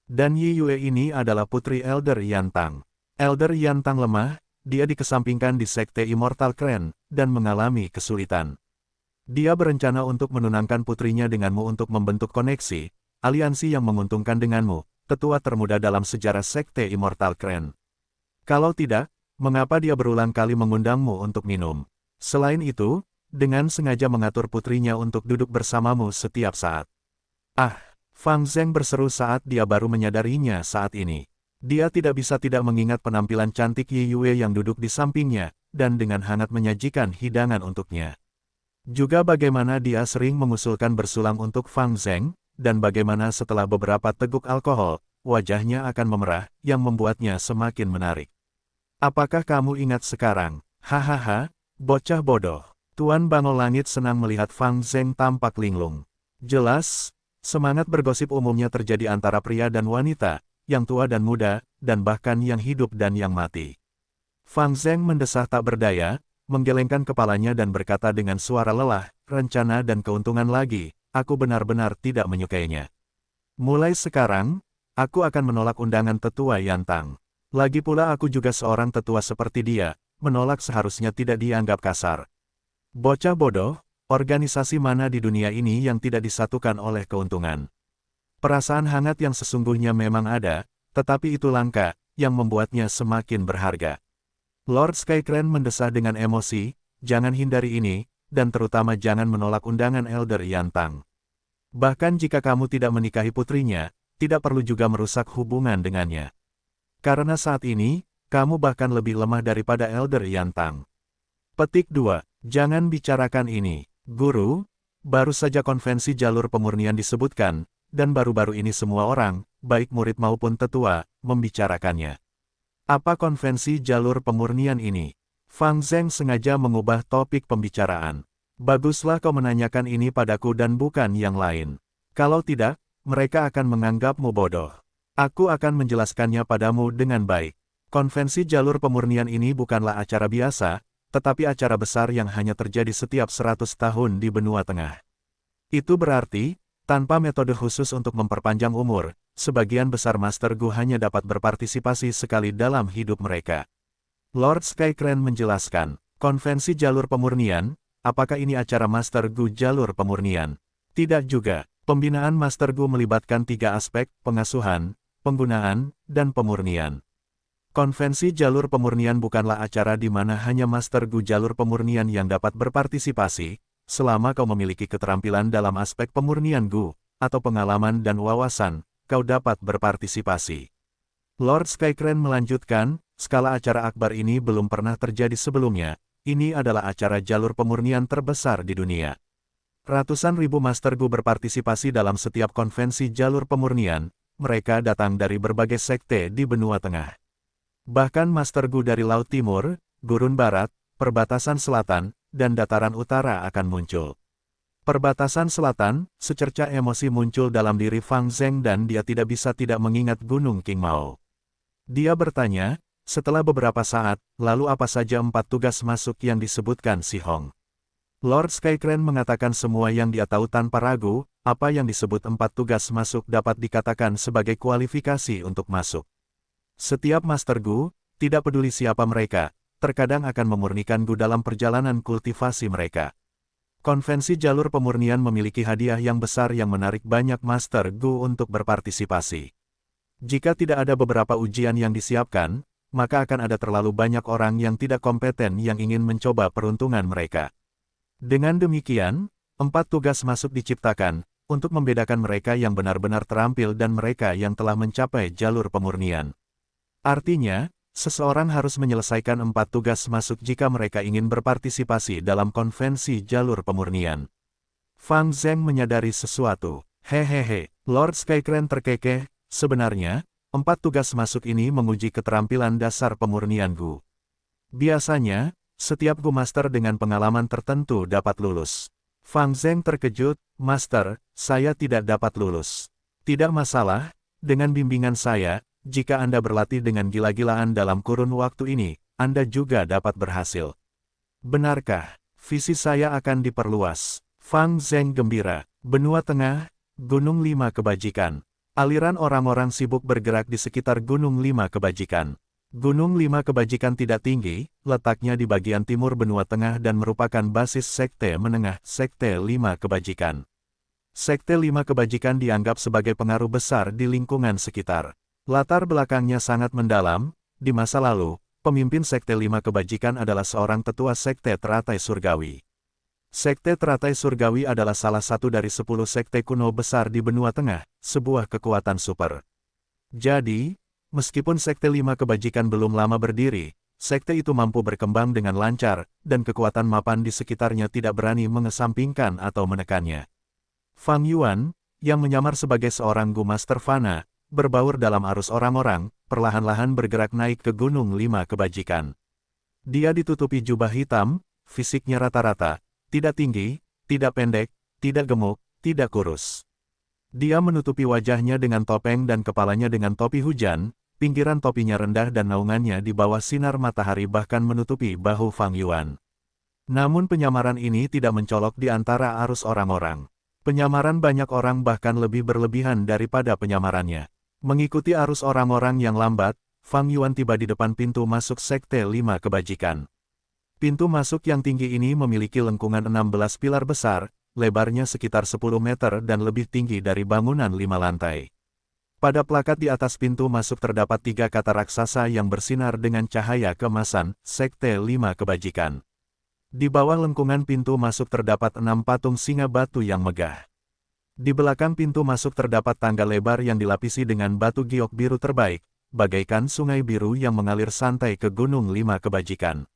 Dan Yi Yue ini adalah putri Elder Yantang. Elder Yantang lemah, dia dikesampingkan di Sekte Immortal Crane, dan mengalami kesulitan. Dia berencana untuk menunangkan putrinya denganmu untuk membentuk koneksi, aliansi yang menguntungkan denganmu, tetua termuda dalam sejarah Sekte Immortal Crane. Kalau tidak, mengapa dia berulang kali mengundangmu untuk minum? Selain itu, dengan sengaja mengatur putrinya untuk duduk bersamamu setiap saat. Ah, Fang Zheng berseru saat dia baru menyadarinya saat ini. Dia tidak bisa tidak mengingat penampilan cantik Yi Yue yang duduk di sampingnya, dan dengan hangat menyajikan hidangan untuknya. Juga bagaimana dia sering mengusulkan bersulang untuk Fang Zheng, dan bagaimana setelah beberapa teguk alkohol, wajahnya akan memerah, yang membuatnya semakin menarik. Apakah kamu ingat sekarang? Hahaha, bocah bodoh. Tuan Bangau Langit senang melihat Fang Zheng tampak linglung. Jelas, semangat bergosip umumnya terjadi antara pria dan wanita, yang tua dan muda, dan bahkan yang hidup dan yang mati. Fang Zheng mendesah tak berdaya, menggelengkan kepalanya dan berkata dengan suara lelah, rencana dan keuntungan lagi, aku benar-benar tidak menyukainya. Mulai sekarang, aku akan menolak undangan tetua Yantang. Lagi pula aku juga seorang tetua seperti dia, menolak seharusnya tidak dianggap kasar. Bocah bodoh, organisasi mana di dunia ini yang tidak disatukan oleh keuntungan? Perasaan hangat yang sesungguhnya memang ada, tetapi itu langka, yang membuatnya semakin berharga. Lord Skycrane mendesah dengan emosi, jangan hindari ini, dan terutama jangan menolak undangan Elder Yantang. Bahkan jika kamu tidak menikahi putrinya, tidak perlu juga merusak hubungan dengannya. Karena saat ini, kamu bahkan lebih lemah daripada Elder Yantang. Petik 2. Jangan bicarakan ini. Guru, baru saja konvensi jalur pemurnian disebutkan, dan baru-baru ini semua orang, baik murid maupun tetua, membicarakannya. Apa konvensi jalur pemurnian ini? Fang Zheng sengaja mengubah topik pembicaraan. Baguslah kau menanyakan ini padaku dan bukan yang lain. Kalau tidak, mereka akan menganggapmu bodoh. Aku akan menjelaskannya padamu dengan baik. Konvensi jalur pemurnian ini bukanlah acara biasa, tetapi acara besar yang hanya terjadi setiap 100 tahun di benua tengah. Itu berarti, tanpa metode khusus untuk memperpanjang umur, sebagian besar Master Gu hanya dapat berpartisipasi sekali dalam hidup mereka. Lord Skycrane menjelaskan, konvensi jalur pemurnian, apakah ini acara Master Gu jalur pemurnian? Tidak juga, pembinaan Master Gu melibatkan 3 aspek, pengasuhan, penggunaan, dan pemurnian. Konvensi jalur pemurnian bukanlah acara di mana hanya Master Gu jalur pemurnian yang dapat berpartisipasi, selama kau memiliki keterampilan dalam aspek pemurnian Gu, atau pengalaman dan wawasan, kau dapat berpartisipasi. Lord Skycrane melanjutkan, skala acara akbar ini belum pernah terjadi sebelumnya, ini adalah acara jalur pemurnian terbesar di dunia. Ratusan ribu Master Gu berpartisipasi dalam setiap konvensi jalur pemurnian, mereka datang dari berbagai sekte di benua tengah. Bahkan Master Gu dari Laut Timur, Gurun Barat, Perbatasan Selatan, dan Dataran Utara akan muncul. Perbatasan Selatan, secerca emosi muncul dalam diri Fang Zheng dan dia tidak bisa tidak mengingat Gunung King Mao. Dia bertanya, setelah beberapa saat, lalu apa saja 4 tugas masuk yang disebutkan Si Hong? Lord Skycrane mengatakan semua yang dia tahu tanpa ragu, apa yang disebut 4 tugas masuk dapat dikatakan sebagai kualifikasi untuk masuk. Setiap Master Gu, tidak peduli siapa mereka, terkadang akan memurnikan Gu dalam perjalanan kultivasi mereka. Konvensi jalur pemurnian memiliki hadiah yang besar yang menarik banyak Master Gu untuk berpartisipasi. Jika tidak ada beberapa ujian yang disiapkan, maka akan ada terlalu banyak orang yang tidak kompeten yang ingin mencoba peruntungan mereka. Dengan demikian, 4 tugas masuk diciptakan, untuk membedakan mereka yang benar-benar terampil dan mereka yang telah mencapai jalur pemurnian. Artinya, seseorang harus menyelesaikan 4 tugas masuk jika mereka ingin berpartisipasi dalam konvensi jalur pemurnian. Fang Zheng menyadari sesuatu. Hehehe, Lord Skycrane terkekeh, sebenarnya, 4 tugas masuk ini menguji keterampilan dasar pemurnian Gu. Biasanya, setiap Gu Master dengan pengalaman tertentu dapat lulus. Fang Zheng terkejut, Master, saya tidak dapat lulus. Tidak masalah, dengan bimbingan saya, jika Anda berlatih dengan gila-gilaan dalam kurun waktu ini, Anda juga dapat berhasil. Benarkah? Visi saya akan diperluas. Fang Zheng gembira. Benua Tengah, Gunung 5 Kebajikan. Aliran orang-orang sibuk bergerak di sekitar Gunung 5 Kebajikan. Gunung 5 Kebajikan tidak tinggi, letaknya di bagian timur benua tengah dan merupakan basis Sekte Menengah, Sekte 5 Kebajikan. Sekte 5 Kebajikan dianggap sebagai pengaruh besar di lingkungan sekitar. Latar belakangnya sangat mendalam, di masa lalu, pemimpin Sekte 5 Kebajikan adalah seorang tetua Sekte Teratai Surgawi. Sekte Teratai Surgawi adalah salah satu dari 10 sekte kuno besar di benua tengah, sebuah kekuatan super. Jadi, meskipun Sekte 5 Kebajikan belum lama berdiri, sekte itu mampu berkembang dengan lancar, dan kekuatan mapan di sekitarnya tidak berani mengesampingkan atau menekannya. Fang Yuan, yang menyamar sebagai seorang Gu Master Fana, berbaur dalam arus orang-orang, perlahan-lahan bergerak naik ke Gunung 5 Kebajikan. Dia ditutupi jubah hitam, fisiknya rata-rata, tidak tinggi, tidak pendek, tidak gemuk, tidak kurus. Dia menutupi wajahnya dengan topeng dan kepalanya dengan topi hujan, pinggiran topinya rendah dan naungannya di bawah sinar matahari bahkan menutupi bahu Fang Yuan. Namun penyamaran ini tidak mencolok di antara arus orang-orang. Penyamaran banyak orang bahkan lebih berlebihan daripada penyamarannya. Mengikuti arus orang-orang yang lambat, Fang Yuan tiba di depan pintu masuk Sekte 5 Kebajikan. Pintu masuk yang tinggi ini memiliki lengkungan 16 pilar besar, lebarnya sekitar 10 meter dan lebih tinggi dari bangunan 5 lantai. Pada plakat di atas pintu masuk terdapat 3 kata raksasa yang bersinar dengan cahaya keemasan, Sekte 5 Kebajikan. Di bawah lengkungan pintu masuk terdapat 6 patung singa batu yang megah. Di belakang pintu masuk terdapat tangga lebar yang dilapisi dengan batu giok biru terbaik, bagaikan sungai biru yang mengalir santai ke Gunung 5 Kebajikan.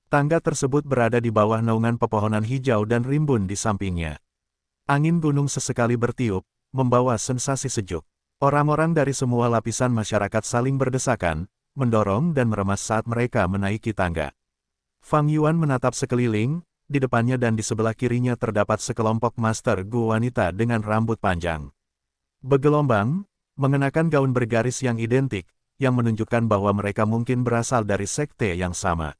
Tangga tersebut berada di bawah naungan pepohonan hijau dan rimbun di sampingnya. Angin gunung sesekali bertiup, membawa sensasi sejuk. Orang-orang dari semua lapisan masyarakat saling berdesakan, mendorong dan meremas saat mereka menaiki tangga. Fang Yuan menatap sekeliling, di depannya dan di sebelah kirinya terdapat sekelompok Master Gu wanita dengan rambut panjang. Bergelombang, mengenakan gaun bergaris yang identik, yang menunjukkan bahwa mereka mungkin berasal dari sekte yang sama.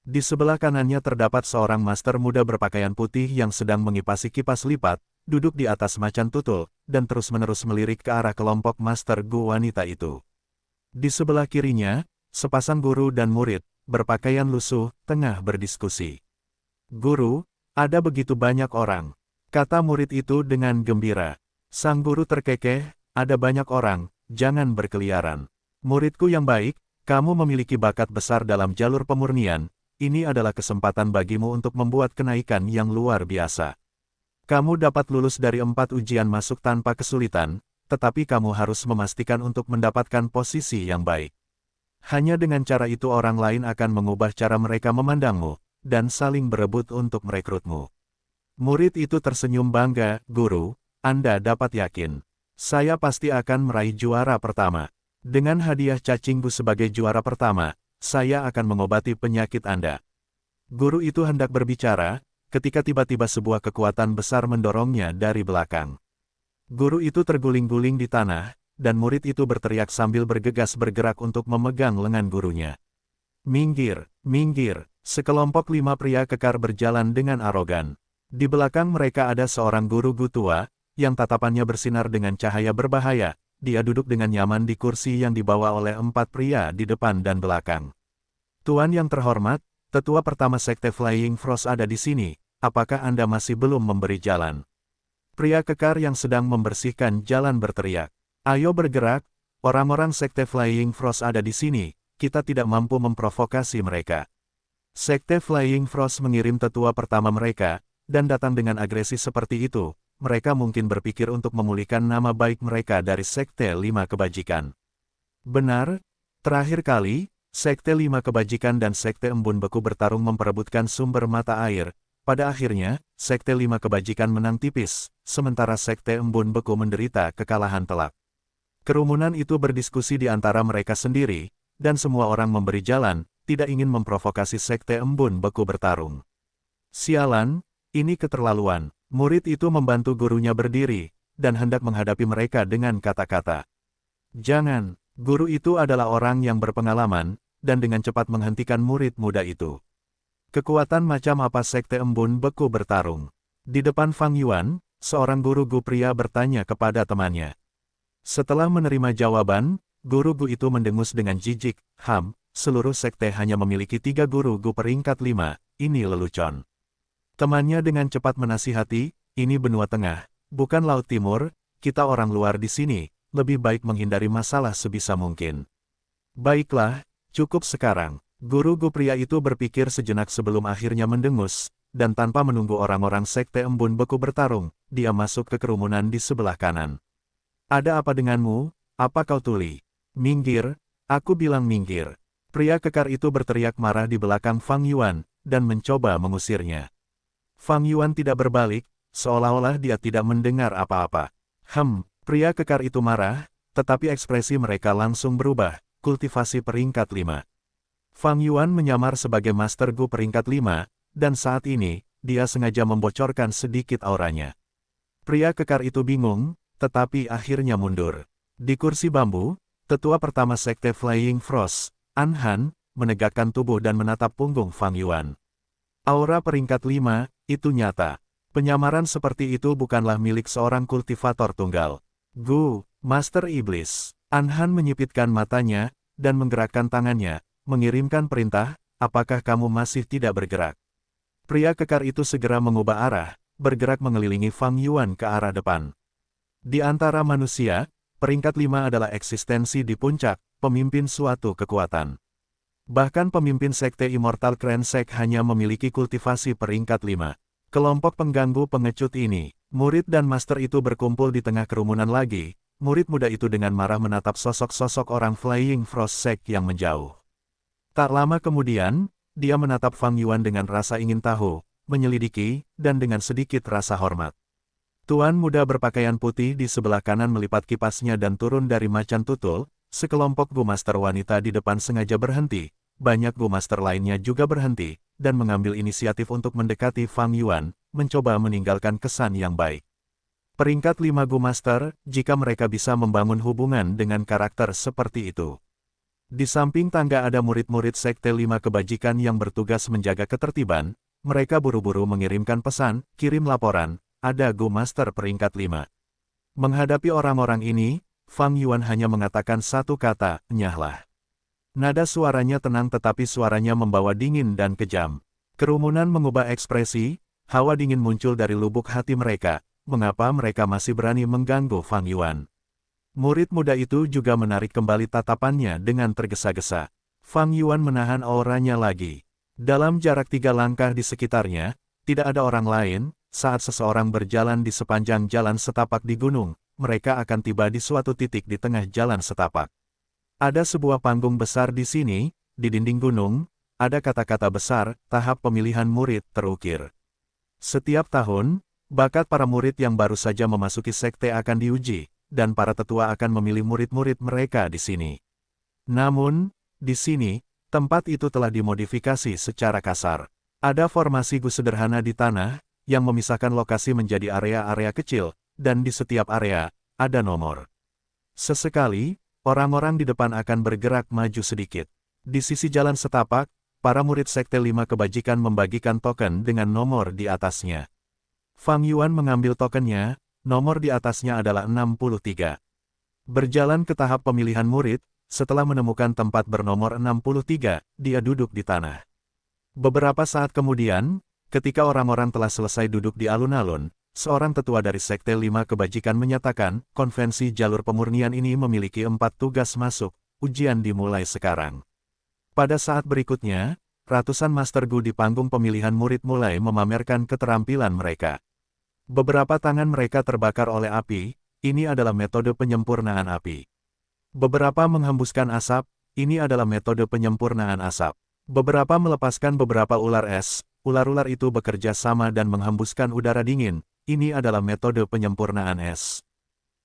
Di sebelah kanannya terdapat seorang master muda berpakaian putih yang sedang mengipasi kipas lipat, duduk di atas macan tutul, dan terus-menerus melirik ke arah kelompok Master Gu wanita itu. Di sebelah kirinya, sepasang guru dan murid, berpakaian lusuh, tengah berdiskusi. Guru, ada begitu banyak orang, kata murid itu dengan gembira. Sang guru terkekeh, ada banyak orang, jangan berkeliaran. Muridku yang baik, kamu memiliki bakat besar dalam jalur pemurnian, ini adalah kesempatan bagimu untuk membuat kenaikan yang luar biasa. Kamu dapat lulus dari 4 ujian masuk tanpa kesulitan, tetapi kamu harus memastikan untuk mendapatkan posisi yang baik. Hanya dengan cara itu orang lain akan mengubah cara mereka memandangmu, dan saling berebut untuk merekrutmu. Murid itu tersenyum bangga, "Guru, Anda dapat yakin. Saya pasti akan meraih juara pertama. Dengan hadiah cacingku sebagai juara pertama, saya akan mengobati penyakit Anda." Guru itu hendak berbicara, ketika tiba-tiba sebuah kekuatan besar mendorongnya dari belakang. Guru itu terguling-guling di tanah, dan murid itu berteriak sambil bergegas bergerak untuk memegang lengan gurunya. "Minggir, minggir!" Sekelompok 5 pria kekar berjalan dengan arogan. Di belakang mereka ada seorang guru tua, yang tatapannya bersinar dengan cahaya berbahaya. Dia duduk dengan nyaman di kursi yang dibawa oleh 4 pria di depan dan belakang. "Tuan yang terhormat, tetua pertama Sekte Flying Frost ada di sini, apakah Anda masih belum memberi jalan?" Pria kekar yang sedang membersihkan jalan berteriak. "Ayo bergerak, orang-orang Sekte Flying Frost ada di sini, kita tidak mampu memprovokasi mereka." Sekte Flying Frost mengirim tetua pertama mereka, dan datang dengan agresi seperti itu, mereka mungkin berpikir untuk memulihkan nama baik mereka dari Sekte 5 Kebajikan. Benar, terakhir kali, Sekte 5 Kebajikan dan Sekte Embun Beku bertarung memperebutkan sumber mata air. Pada akhirnya, Sekte 5 Kebajikan menang tipis, sementara Sekte Embun Beku menderita kekalahan telak. Kerumunan itu berdiskusi di antara mereka sendiri, dan semua orang memberi jalan, tidak ingin memprovokasi Sekte Embun Beku bertarung. "Sialan, ini keterlaluan." Murid itu membantu gurunya berdiri, dan hendak menghadapi mereka dengan kata-kata. "Jangan." Guru itu adalah orang yang berpengalaman, dan dengan cepat menghentikan murid muda itu. "Kekuatan macam apa Sekte Embun Beku bertarung?" Di depan Fang Yuan, seorang guru pria bertanya kepada temannya. Setelah menerima jawaban, guru itu mendengus dengan jijik, seluruh sekte hanya memiliki 3 guru peringkat 5, ini lelucon." Temannya dengan cepat menasihati, "Ini benua tengah, bukan laut timur, kita orang luar di sini, lebih baik menghindari masalah sebisa mungkin." "Baiklah, cukup sekarang." Guru pria itu berpikir sejenak sebelum akhirnya mendengus, dan tanpa menunggu orang-orang Sekte Embun Beku bertarung, dia masuk ke kerumunan di sebelah kanan. "Ada apa denganmu? Apa kau tuli? Minggir, aku bilang minggir." Pria kekar itu berteriak marah di belakang Fang Yuan, dan mencoba mengusirnya. Fang Yuan tidak berbalik, seolah-olah dia tidak mendengar apa-apa. Pria kekar itu marah, tetapi ekspresi mereka langsung berubah, kultivasi peringkat 5. Fang Yuan menyamar sebagai Master Gu peringkat 5, dan saat ini, dia sengaja membocorkan sedikit auranya. Pria kekar itu bingung, tetapi akhirnya mundur. Di kursi bambu, tetua pertama Sekte Flying Frost, An Han, menegakkan tubuh dan menatap punggung Fang Yuan. Aura peringkat 5, itu nyata. Penyamaran seperti itu bukanlah milik seorang kultivator tunggal. "Gu, Master Iblis." An Han menyipitkan matanya, dan menggerakkan tangannya, mengirimkan perintah, "Apakah kamu masih tidak bergerak?" Pria kekar itu segera mengubah arah, bergerak mengelilingi Fang Yuan ke arah depan. Di antara manusia, peringkat 5 adalah eksistensi di puncak, pemimpin suatu kekuatan. Bahkan pemimpin Sekte Immortal Krensek hanya memiliki kultivasi peringkat 5. Kelompok pengganggu pengecut ini, murid dan master itu berkumpul di tengah kerumunan lagi. Murid muda itu dengan marah menatap sosok-sosok orang Flying Frost Sect yang menjauh. Tak lama kemudian, dia menatap Fang Yuan dengan rasa ingin tahu, menyelidiki, dan dengan sedikit rasa hormat. Tuan muda berpakaian putih di sebelah kanan melipat kipasnya dan turun dari macan tutul. Sekelompok Gu Master wanita di depan sengaja berhenti, banyak Gu Master lainnya juga berhenti, dan mengambil inisiatif untuk mendekati Fang Yuan, mencoba meninggalkan kesan yang baik. Peringkat 5 Gu Master, jika mereka bisa membangun hubungan dengan karakter seperti itu. Di samping tangga ada murid-murid Sekte 5 Kebajikan yang bertugas menjaga ketertiban, mereka buru-buru mengirimkan pesan, "Kirim laporan, ada Gu Master peringkat 5. Menghadapi orang-orang ini, Fang Yuan hanya mengatakan satu kata, "Nyahlah." Nada suaranya tenang tetapi suaranya membawa dingin dan kejam. Kerumunan mengubah ekspresi, hawa dingin muncul dari lubuk hati mereka, mengapa mereka masih berani mengganggu Fang Yuan. Murid muda itu juga menarik kembali tatapannya dengan tergesa-gesa. Fang Yuan menahan auranya lagi. Dalam jarak 3 langkah di sekitarnya, tidak ada orang lain. Saat seseorang berjalan di sepanjang jalan setapak di gunung, mereka akan tiba di suatu titik di tengah jalan setapak. Ada sebuah panggung besar di sini, di dinding gunung, ada kata-kata besar, "Tahap pemilihan murid" terukir. Setiap tahun, bakat para murid yang baru saja memasuki sekte akan diuji, dan para tetua akan memilih murid-murid mereka di sini. Namun, di sini, tempat itu telah dimodifikasi secara kasar. Ada formasi gu sederhana di tanah, yang memisahkan lokasi menjadi area-area kecil, dan di setiap area, ada nomor. Sesekali, orang-orang di depan akan bergerak maju sedikit. Di sisi jalan setapak, para murid Sekte 5 Kebajikan membagikan token dengan nomor di atasnya. Fang Yuan mengambil tokennya, nomor di atasnya adalah 63. Berjalan ke tahap pemilihan murid, setelah menemukan tempat bernomor 63, dia duduk di tanah. Beberapa saat kemudian, ketika orang-orang telah selesai duduk di alun-alun, seorang tetua dari Sekte 5 Kebajikan menyatakan, konvensi jalur pemurnian ini memiliki 4 tugas masuk, ujian dimulai sekarang. Pada saat berikutnya, ratusan Master Gu di panggung pemilihan murid mulai memamerkan keterampilan mereka. Beberapa tangan mereka terbakar oleh api, ini adalah metode penyempurnaan api. Beberapa menghembuskan asap, ini adalah metode penyempurnaan asap. Beberapa melepaskan beberapa ular es, ular-ular itu bekerja sama dan menghembuskan udara dingin, ini adalah metode penyempurnaan es.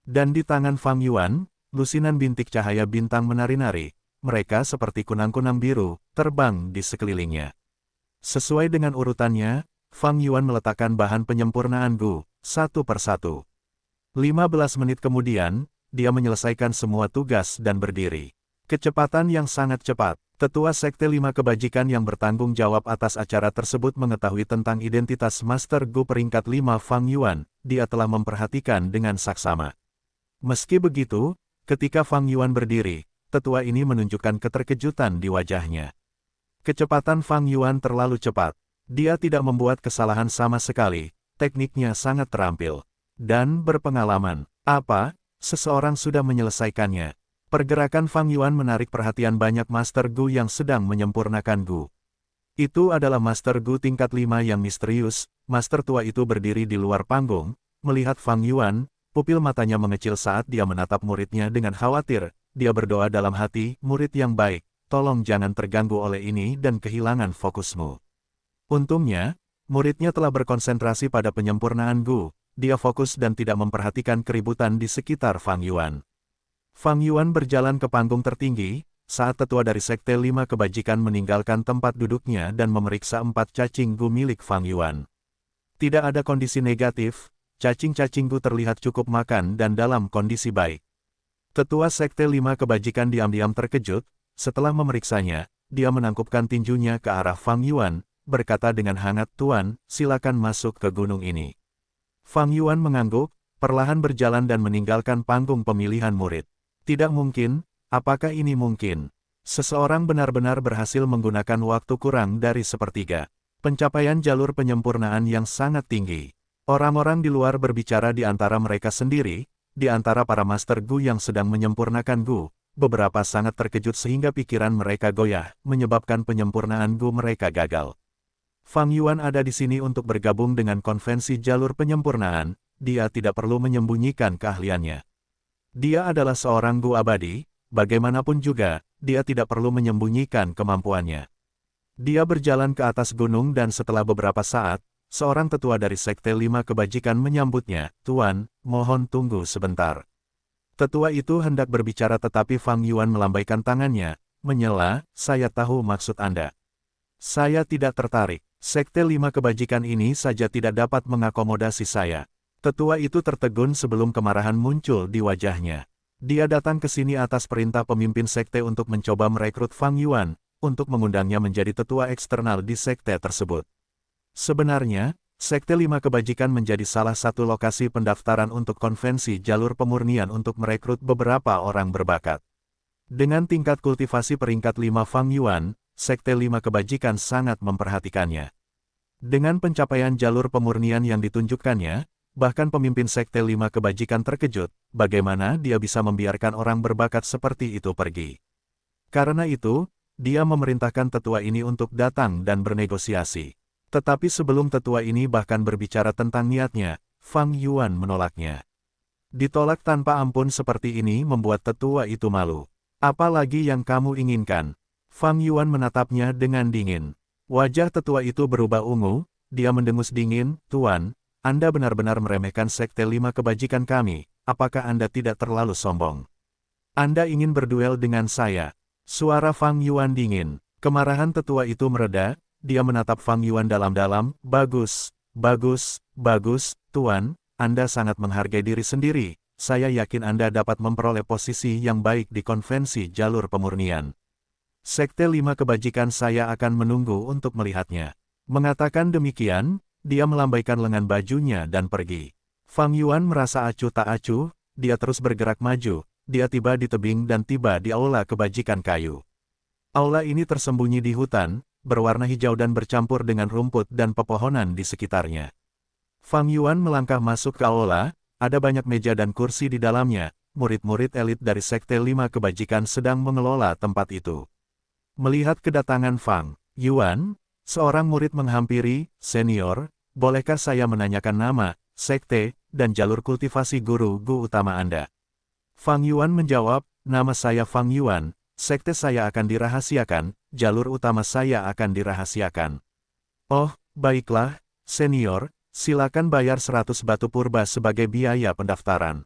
Dan di tangan Fang Yuan, lusinan bintik cahaya bintang menari-nari, mereka seperti kunang-kunang biru, terbang di sekelilingnya. Sesuai dengan urutannya, Fang Yuan meletakkan bahan penyempurnaan Gu, satu persatu. 15 menit kemudian, dia menyelesaikan semua tugas dan berdiri. Kecepatan yang sangat cepat. Tetua Sekte 5 Kebajikan yang bertanggung jawab atas acara tersebut mengetahui tentang identitas Master Gu peringkat 5 Fang Yuan, dia telah memperhatikan dengan saksama. Meski begitu, ketika Fang Yuan berdiri, tetua ini menunjukkan keterkejutan di wajahnya. Kecepatan Fang Yuan terlalu cepat. Dia tidak membuat kesalahan sama sekali, tekniknya sangat terampil. Dan berpengalaman. Apa? Seseorang sudah menyelesaikannya. Pergerakan Fang Yuan menarik perhatian banyak Master Gu yang sedang menyempurnakan Gu. Itu adalah Master Gu tingkat 5 yang misterius. Master tua itu berdiri di luar panggung, melihat Fang Yuan, pupil matanya mengecil saat dia menatap muridnya dengan khawatir. Dia berdoa dalam hati, murid yang baik, tolong jangan terganggu oleh ini dan kehilangan fokusmu. Untungnya, muridnya telah berkonsentrasi pada penyempurnaan Gu. Dia fokus dan tidak memperhatikan keributan di sekitar Fang Yuan. Fang Yuan berjalan ke panggung tertinggi, saat tetua dari Sekte 5 Kebajikan meninggalkan tempat duduknya dan memeriksa 4 cacing Gu milik Fang Yuan. Tidak ada kondisi negatif, cacing-cacing Gu terlihat cukup makan dan dalam kondisi baik. Tetua Sekte 5 Kebajikan diam-diam terkejut, setelah memeriksanya, dia menangkupkan tinjunya ke arah Fang Yuan, berkata dengan hangat, "Tuan, silakan masuk ke gunung ini." Fang Yuan mengangguk, perlahan berjalan dan meninggalkan panggung pemilihan murid. Tidak mungkin, apakah ini mungkin? Seseorang benar-benar berhasil menggunakan waktu kurang dari sepertiga. Pencapaian jalur penyempurnaan yang sangat tinggi. Orang-orang di luar berbicara di antara mereka sendiri, di antara para Master Gu yang sedang menyempurnakan Gu, beberapa sangat terkejut sehingga pikiran mereka goyah, menyebabkan penyempurnaan Gu mereka gagal. Fang Yuan ada di sini untuk bergabung dengan konvensi jalur penyempurnaan, dia tidak perlu menyembunyikan keahliannya. Dia adalah seorang Gu abadi, bagaimanapun juga, dia tidak perlu menyembunyikan kemampuannya. Dia berjalan ke atas gunung dan setelah beberapa saat, seorang tetua dari Sekte 5 Kebajikan menyambutnya, "Tuan, mohon tunggu sebentar." Tetua itu hendak berbicara tetapi Fang Yuan melambaikan tangannya, menyela, "Saya tahu maksud Anda. Saya tidak tertarik. Sekte 5 Kebajikan ini saja tidak dapat mengakomodasi saya." Tetua itu tertegun sebelum kemarahan muncul di wajahnya. Dia datang ke sini atas perintah pemimpin sekte untuk mencoba merekrut Fang Yuan, untuk mengundangnya menjadi tetua eksternal di sekte tersebut. Sebenarnya, Sekte 5 Kebajikan menjadi salah satu lokasi pendaftaran untuk konvensi jalur pemurnian untuk merekrut beberapa orang berbakat. Dengan tingkat kultivasi peringkat 5 Fang Yuan, Sekte 5 Kebajikan sangat memperhatikannya. Dengan pencapaian jalur pemurnian yang ditunjukkannya, bahkan pemimpin Sekte 5 Kebajikan terkejut, bagaimana dia bisa membiarkan orang berbakat seperti itu pergi. Karena itu, dia memerintahkan tetua ini untuk datang dan bernegosiasi. Tetapi sebelum tetua ini bahkan berbicara tentang niatnya, Fang Yuan menolaknya. Ditolak tanpa ampun seperti ini membuat tetua itu malu. "Apa lagi yang kamu inginkan?" Fang Yuan menatapnya dengan dingin. Wajah tetua itu berubah ungu, dia mendengus dingin, "Tuan, Anda benar-benar meremehkan Sekte 5 Kebajikan kami, apakah Anda tidak terlalu sombong? Anda ingin berduel dengan saya?" Suara Fang Yuan dingin. Kemarahan tetua itu mereda, dia menatap Fang Yuan dalam-dalam, "Bagus, bagus, bagus, Tuan, Anda sangat menghargai diri sendiri. Saya yakin Anda dapat memperoleh posisi yang baik di konvensi jalur pemurnian. Sekte 5 Kebajikan saya akan menunggu untuk melihatnya." Mengatakan demikian, dia melambaikan lengan bajunya dan pergi. Fang Yuan merasa acuh tak acuh, dia terus bergerak maju, dia tiba di tebing dan tiba di aula kebajikan kayu. Aula ini tersembunyi di hutan, berwarna hijau dan bercampur dengan rumput dan pepohonan di sekitarnya. Fang Yuan melangkah masuk ke aula, ada banyak meja dan kursi di dalamnya, murid-murid elit dari Sekte 5 Kebajikan sedang mengelola tempat itu. Melihat kedatangan Fang Yuan, seorang murid menghampiri, "Senior, bolehkah saya menanyakan nama, sekte, dan jalur kultivasi guru utama Anda?" Fang Yuan menjawab, "Nama saya Fang Yuan, sekte saya akan dirahasiakan, jalur utama saya akan dirahasiakan." "Oh, baiklah, senior, silakan bayar 100 batu purba sebagai biaya pendaftaran.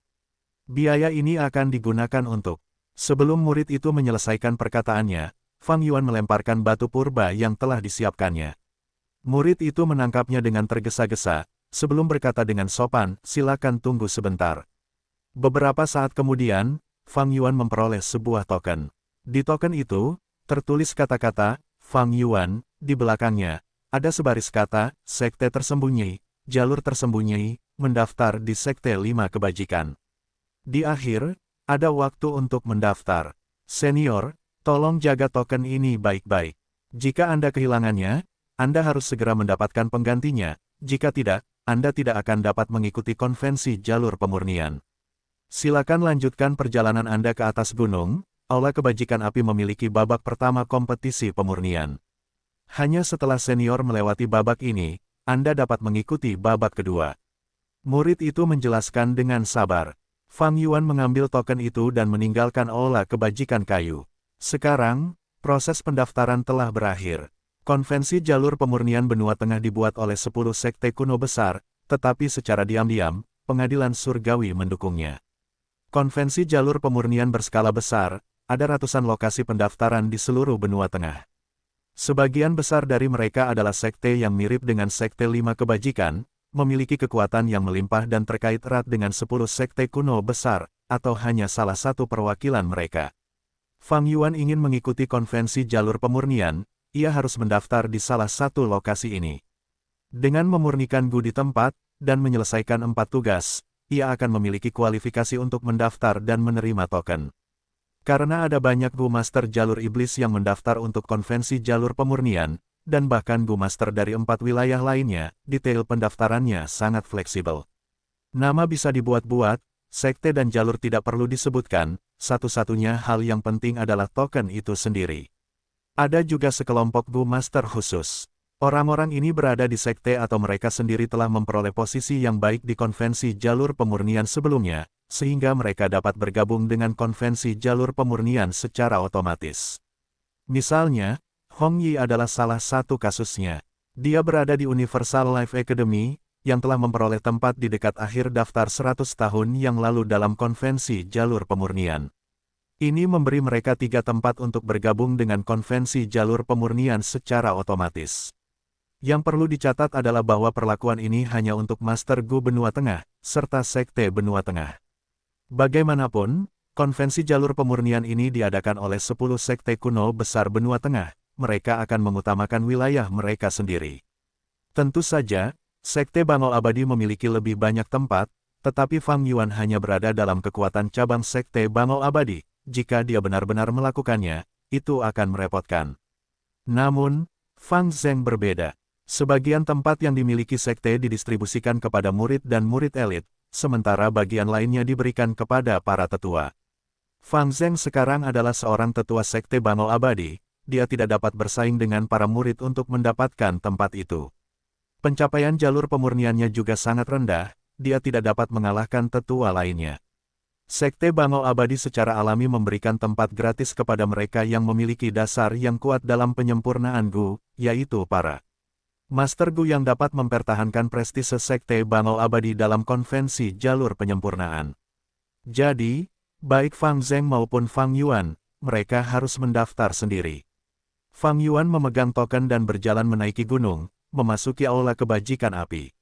Biaya ini akan digunakan untuk..." Sebelum murid itu menyelesaikan perkataannya, Fang Yuan melemparkan batu purba yang telah disiapkannya. Murid itu menangkapnya dengan tergesa-gesa, sebelum berkata dengan sopan, "Silakan tunggu sebentar." Beberapa saat kemudian, Fang Yuan memperoleh sebuah token. Di token itu, tertulis kata-kata, "Fang Yuan", di belakangnya, ada sebaris kata, "Sekte tersembunyi, jalur tersembunyi, mendaftar di Sekte 5 Kebajikan." Di akhir, ada waktu untuk mendaftar. "Senior, tolong jaga token ini baik-baik. Jika Anda kehilangannya, Anda harus segera mendapatkan penggantinya, jika tidak, Anda tidak akan dapat mengikuti konvensi jalur pemurnian. Silakan lanjutkan perjalanan Anda ke atas gunung." Aula Kebajikan Api memiliki babak pertama kompetisi pemurnian. Hanya setelah senior melewati babak ini, Anda dapat mengikuti babak kedua. Murid itu menjelaskan dengan sabar. Fang Yuan mengambil token itu dan meninggalkan Aula Kebajikan Kayu. Sekarang, proses pendaftaran telah berakhir. Konvensi jalur pemurnian benua tengah dibuat oleh 10 sekte kuno besar, tetapi secara diam-diam, pengadilan surgawi mendukungnya. Konvensi jalur pemurnian berskala besar, ada ratusan lokasi pendaftaran di seluruh benua tengah. Sebagian besar dari mereka adalah sekte yang mirip dengan Sekte 5 Kebajikan, memiliki kekuatan yang melimpah dan terkait erat dengan 10 sekte kuno besar, atau hanya salah satu perwakilan mereka. Fang Yuan ingin mengikuti konvensi jalur pemurnian, ia harus mendaftar di salah satu lokasi ini. Dengan memurnikan Gu di tempat, dan menyelesaikan 4 tugas, ia akan memiliki kualifikasi untuk mendaftar dan menerima token. Karena ada banyak Gu Master jalur iblis yang mendaftar untuk konvensi jalur pemurnian, dan bahkan Gu Master dari 4 wilayah lainnya, detail pendaftarannya sangat fleksibel. Nama bisa dibuat-buat, sekte dan jalur tidak perlu disebutkan, satu-satunya hal yang penting adalah token itu sendiri. Ada juga sekelompok Gu Master khusus. Orang-orang ini berada di sekte atau mereka sendiri telah memperoleh posisi yang baik di konvensi jalur pemurnian sebelumnya, sehingga mereka dapat bergabung dengan konvensi jalur pemurnian secara otomatis. Misalnya, Hong Yi adalah salah satu kasusnya. Dia berada di Universal Life Academy, yang telah memperoleh tempat di dekat akhir daftar 100 tahun yang lalu dalam konvensi jalur pemurnian. Ini memberi mereka 3 tempat untuk bergabung dengan konvensi jalur pemurnian secara otomatis. Yang perlu dicatat adalah bahwa perlakuan ini hanya untuk Master Gu Benua Tengah, serta Sekte Benua Tengah. Bagaimanapun, konvensi jalur pemurnian ini diadakan oleh 10 sekte kuno besar Benua Tengah, mereka akan mengutamakan wilayah mereka sendiri. Tentu saja, Sekte Bangau Abadi memiliki lebih banyak tempat, tetapi Fang Yuan hanya berada dalam kekuatan cabang Sekte Bangau Abadi. Jika dia benar-benar melakukannya, itu akan merepotkan. Namun, Fang Zheng berbeda. Sebagian tempat yang dimiliki sekte didistribusikan kepada murid dan murid elit, sementara bagian lainnya diberikan kepada para tetua. Fang Zheng sekarang adalah seorang tetua Sekte Bangau Abadi, dia tidak dapat bersaing dengan para murid untuk mendapatkan tempat itu. Pencapaian jalur pemurniannya juga sangat rendah, dia tidak dapat mengalahkan tetua lainnya. Sekte Bangau Abadi secara alami memberikan tempat gratis kepada mereka yang memiliki dasar yang kuat dalam penyempurnaan Gu, yaitu para Master Gu yang dapat mempertahankan prestise Sekte Bangau Abadi dalam konvensi jalur penyempurnaan. Jadi, baik Fang Zheng maupun Fang Yuan, mereka harus mendaftar sendiri. Fang Yuan memegang token dan berjalan menaiki gunung, memasuki aula kebajikan api.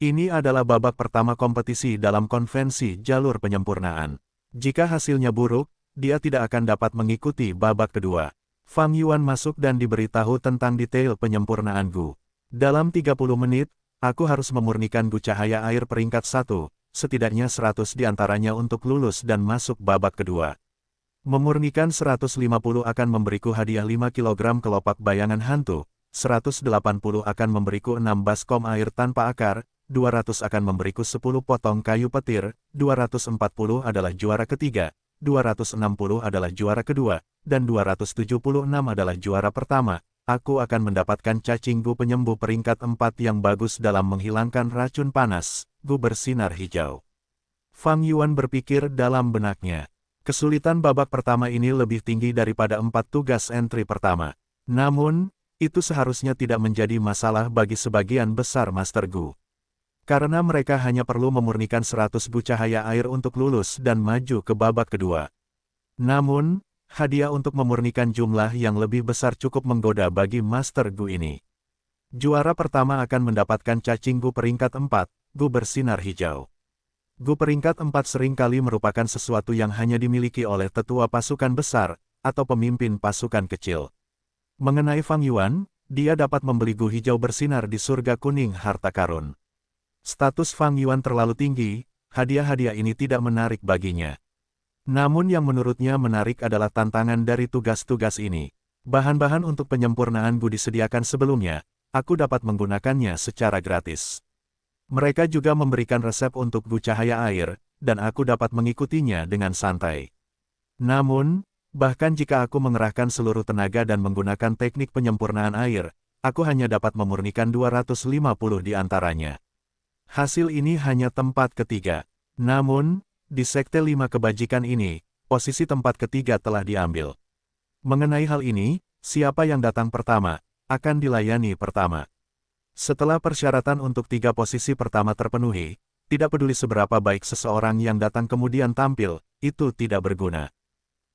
Ini adalah babak pertama kompetisi dalam konvensi jalur penyempurnaan. Jika hasilnya buruk, dia tidak akan dapat mengikuti babak kedua. Fang Yuan masuk dan diberitahu tentang detail penyempurnaan Gu. Dalam 30 menit, aku harus memurnikan Gu cahaya air peringkat 1, setidaknya 100 diantaranya untuk lulus dan masuk babak kedua. Memurnikan 150 akan memberiku hadiah 5 kg kelopak bayangan hantu, 180 akan memberiku 6 baskom air tanpa akar, 200 akan memberiku 10 potong kayu petir, 240 adalah juara ketiga, 260 adalah juara kedua, dan 276 adalah juara pertama. Aku akan mendapatkan cacing Gu penyembuh peringkat 4 yang bagus dalam menghilangkan racun panas, Gu bersinar hijau. Fang Yuan berpikir dalam benaknya. Kesulitan babak pertama ini lebih tinggi daripada 4 tugas entry pertama. Namun, itu seharusnya tidak menjadi masalah bagi sebagian besar Master Gu. Karena mereka hanya perlu memurnikan 100 Gu cahaya air untuk lulus dan maju ke babak kedua. Namun, hadiah untuk memurnikan jumlah yang lebih besar cukup menggoda bagi Master Gu ini. Juara pertama akan mendapatkan cacing Gu peringkat 4, Gu bersinar hijau. Gu peringkat 4 seringkali merupakan sesuatu yang hanya dimiliki oleh tetua pasukan besar, atau pemimpin pasukan kecil. Mengenai Fang Yuan, dia dapat membeli Gu hijau bersinar di surga kuning harta karun. Status Fang Yuan terlalu tinggi, hadiah-hadiah ini tidak menarik baginya. Namun yang menurutnya menarik adalah tantangan dari tugas-tugas ini. Bahan-bahan untuk penyempurnaan Gu disediakan sebelumnya, aku dapat menggunakannya secara gratis. Mereka juga memberikan resep untuk Gu cahaya air, dan aku dapat mengikutinya dengan santai. Namun, bahkan jika aku mengerahkan seluruh tenaga dan menggunakan teknik penyempurnaan air, aku hanya dapat memurnikan 250 di antaranya. Hasil ini hanya tempat ketiga. Namun, di Sekte 5 kebajikan ini, posisi tempat ketiga telah diambil. Mengenai hal ini, siapa yang datang pertama, akan dilayani pertama. Setelah persyaratan untuk 3 posisi pertama terpenuhi, tidak peduli seberapa baik seseorang yang datang kemudian tampil, itu tidak berguna.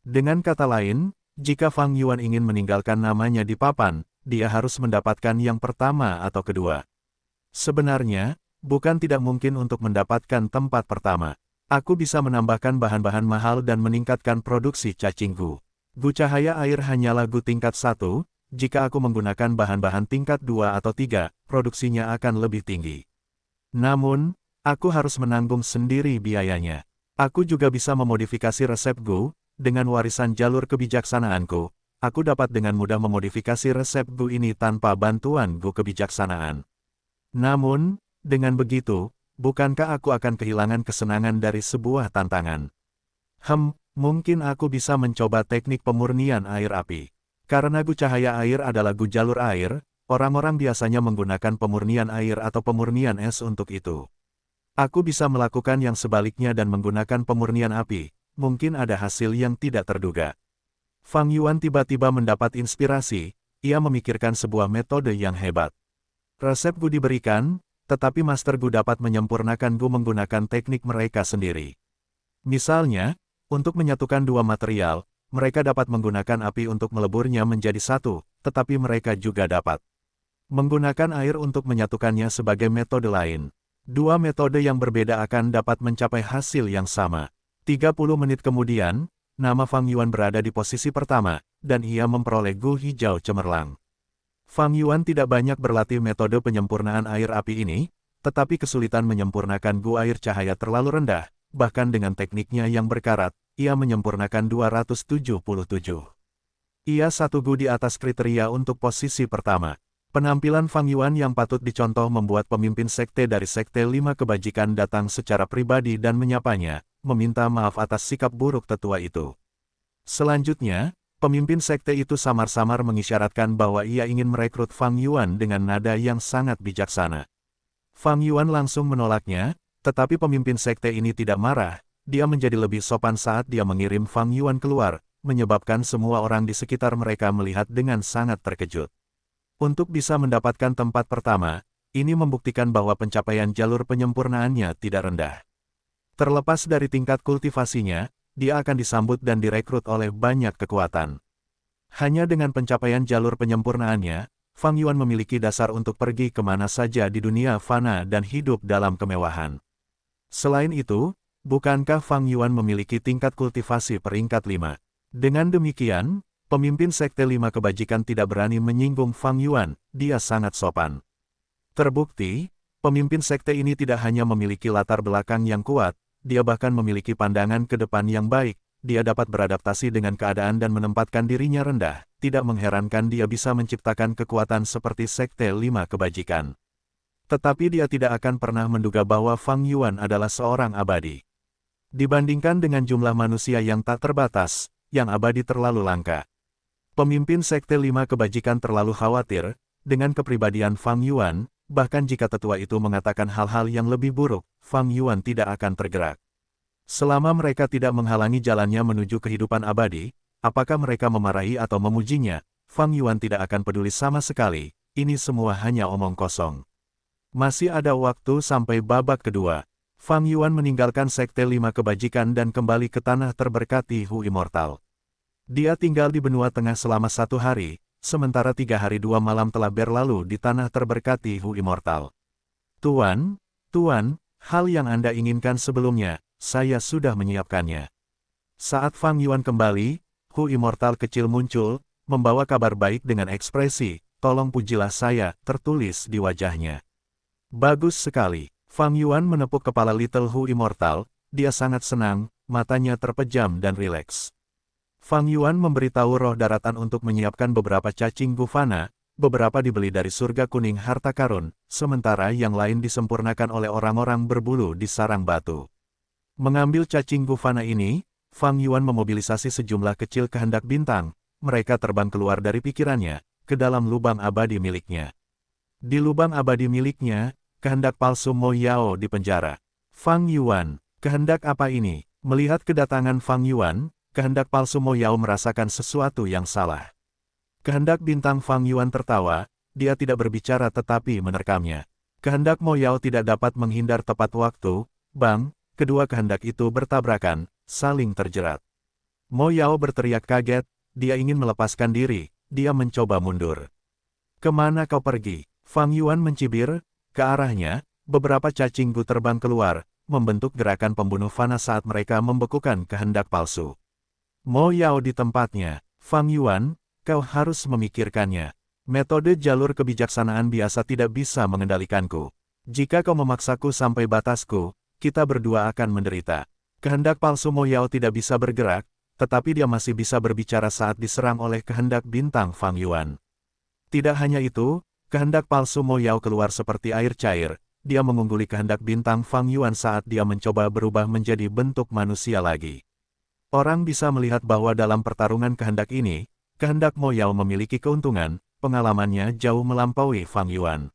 Dengan kata lain, jika Fang Yuan ingin meninggalkan namanya di papan, dia harus mendapatkan yang pertama atau kedua. Sebenarnya, bukan tidak mungkin untuk mendapatkan tempat pertama. Aku bisa menambahkan bahan-bahan mahal dan meningkatkan produksi cacing Gu. Gu cahaya air hanyalah Gu tingkat 1, jika aku menggunakan bahan-bahan tingkat 2 atau 3, produksinya akan lebih tinggi. Namun, aku harus menanggung sendiri biayanya. Aku juga bisa memodifikasi resep Gu, dengan warisan jalur kebijaksanaanku, aku dapat dengan mudah memodifikasi resep Gu ini tanpa bantuan Gu kebijaksanaan. Namun, dengan begitu, bukankah aku akan kehilangan kesenangan dari sebuah tantangan? Mungkin aku bisa mencoba teknik pemurnian air api. Karena Gu cahaya air adalah Gu jalur air, orang-orang biasanya menggunakan pemurnian air atau pemurnian es untuk itu. Aku bisa melakukan yang sebaliknya dan menggunakan pemurnian api, mungkin ada hasil yang tidak terduga. Fang Yuan tiba-tiba mendapat inspirasi, ia memikirkan sebuah metode yang hebat. Resep Gu diberikan, tetapi Master Gu dapat menyempurnakan Gu menggunakan teknik mereka sendiri. Misalnya, untuk menyatukan 2 material, mereka dapat menggunakan api untuk meleburnya menjadi satu, tetapi mereka juga dapat menggunakan air untuk menyatukannya sebagai metode lain. 2 metode yang berbeda akan dapat mencapai hasil yang sama. 30 menit kemudian, nama Fang Yuan berada di posisi pertama, dan ia memperoleh Gu hijau cemerlang. Fang Yuan tidak banyak berlatih metode penyempurnaan air api ini, tetapi kesulitan menyempurnakan Gu air cahaya terlalu rendah, bahkan dengan tekniknya yang berkarat, ia menyempurnakan 277. Ia 1 Gu di atas kriteria untuk posisi pertama. Penampilan Fang Yuan yang patut dicontoh membuat pemimpin sekte dari Sekte 5 kebajikan datang secara pribadi dan menyapanya, meminta maaf atas sikap buruk tetua itu. Selanjutnya, pemimpin sekte itu samar-samar mengisyaratkan bahwa ia ingin merekrut Fang Yuan dengan nada yang sangat bijaksana. Fang Yuan langsung menolaknya, tetapi pemimpin sekte ini tidak marah, dia menjadi lebih sopan saat dia mengirim Fang Yuan keluar, menyebabkan semua orang di sekitar mereka melihat dengan sangat terkejut. Untuk bisa mendapatkan tempat pertama, ini membuktikan bahwa pencapaian jalur penyempurnaannya tidak rendah. Terlepas dari tingkat kultivasinya, dia akan disambut dan direkrut oleh banyak kekuatan. Hanya dengan pencapaian jalur penyempurnaannya, Fang Yuan memiliki dasar untuk pergi kemana saja di dunia fana dan hidup dalam kemewahan. Selain itu, bukankah Fang Yuan memiliki tingkat kultivasi peringkat 5? Dengan demikian, pemimpin Sekte 5 Kebajikan tidak berani menyinggung Fang Yuan, dia sangat sopan. Terbukti, pemimpin sekte ini tidak hanya memiliki latar belakang yang kuat, dia bahkan memiliki pandangan ke depan yang baik, dia dapat beradaptasi dengan keadaan dan menempatkan dirinya rendah, tidak mengherankan dia bisa menciptakan kekuatan seperti Sekte 5 Kebajikan. Tetapi dia tidak akan pernah menduga bahwa Fang Yuan adalah seorang abadi. Dibandingkan dengan jumlah manusia yang tak terbatas, yang abadi terlalu langka. Pemimpin Sekte 5 Kebajikan terlalu khawatir dengan kepribadian Fang Yuan, bahkan jika tetua itu mengatakan hal-hal yang lebih buruk, Fang Yuan tidak akan tergerak. Selama mereka tidak menghalangi jalannya menuju kehidupan abadi, apakah mereka memarahi atau memujinya, Fang Yuan tidak akan peduli sama sekali, ini semua hanya omong kosong. Masih ada waktu sampai babak kedua. Fang Yuan meninggalkan Sekte 5 Kebajikan dan kembali ke tanah terberkati Hu Immortal. Dia tinggal di benua tengah selama 1 hari, sementara 3 hari 2 malam telah berlalu di tanah terberkati Hu Immortal. Tuan, hal yang Anda inginkan sebelumnya, saya sudah menyiapkannya. Saat Fang Yuan kembali, Hu Immortal kecil muncul, membawa kabar baik dengan ekspresi, tolong pujilah saya, tertulis di wajahnya. Bagus sekali. Fang Yuan menepuk kepala Little Hu Immortal, dia sangat senang, matanya terpejam dan rileks. Fang Yuan memberitahu roh daratan untuk menyiapkan beberapa cacing gufana, beberapa dibeli dari surga kuning harta karun, sementara yang lain disempurnakan oleh orang-orang berbulu di sarang batu. Mengambil cacing gufana ini, Fang Yuan memobilisasi sejumlah kecil kehendak bintang, mereka terbang keluar dari pikirannya, ke dalam lubang abadi miliknya. Di lubang abadi miliknya, kehendak palsu Mo Yao di penjara. Fang Yuan, kehendak apa ini? Melihat kedatangan Fang Yuan, kehendak palsu Mo Yao merasakan sesuatu yang salah. Kehendak bintang Fang Yuan tertawa, dia tidak berbicara tetapi menerkamnya. Kehendak Mo Yao tidak dapat menghindar tepat waktu, bang, kedua kehendak itu bertabrakan, saling terjerat. Mo Yao berteriak kaget, dia ingin melepaskan diri, dia mencoba mundur. Kemana kau pergi? Fang Yuan mencibir, ke arahnya, beberapa cacing gu terbang keluar, membentuk gerakan pembunuh fana saat mereka membekukan kehendak palsu. Mo Yao di tempatnya, Fang Yuan, kau harus memikirkannya. Metode jalur kebijaksanaan biasa tidak bisa mengendalikanku. Jika kau memaksaku sampai batasku, kita berdua akan menderita. Kehendak palsu Mo Yao tidak bisa bergerak, tetapi dia masih bisa berbicara saat diserang oleh kehendak bintang Fang Yuan. Tidak hanya itu, kehendak palsu Mo Yao keluar seperti air cair, dia mengungguli kehendak bintang Fang Yuan saat dia mencoba berubah menjadi bentuk manusia lagi. Orang bisa melihat bahwa dalam pertarungan kehendak ini, kehendak Mo Yao memiliki keuntungan, pengalamannya jauh melampaui Fang Yuan.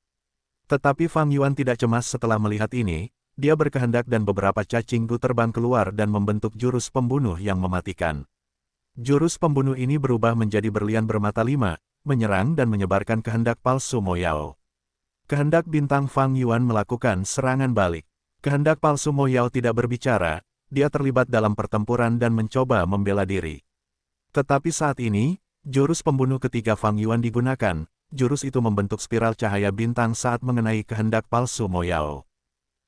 Tetapi Fang Yuan tidak cemas setelah melihat ini, dia berkehendak dan beberapa cacing gu terbang keluar dan membentuk jurus pembunuh yang mematikan. Jurus pembunuh ini berubah menjadi berlian bermata 5, menyerang dan menyebarkan kehendak palsu Mo Yao. Kehendak bintang Fang Yuan melakukan serangan balik. Kehendak palsu Mo Yao tidak berbicara, dia terlibat dalam pertempuran dan mencoba membela diri. Tetapi saat ini, jurus pembunuh ketiga Fang Yuan digunakan, jurus itu membentuk spiral cahaya bintang saat mengenai kehendak palsu Mo Yao.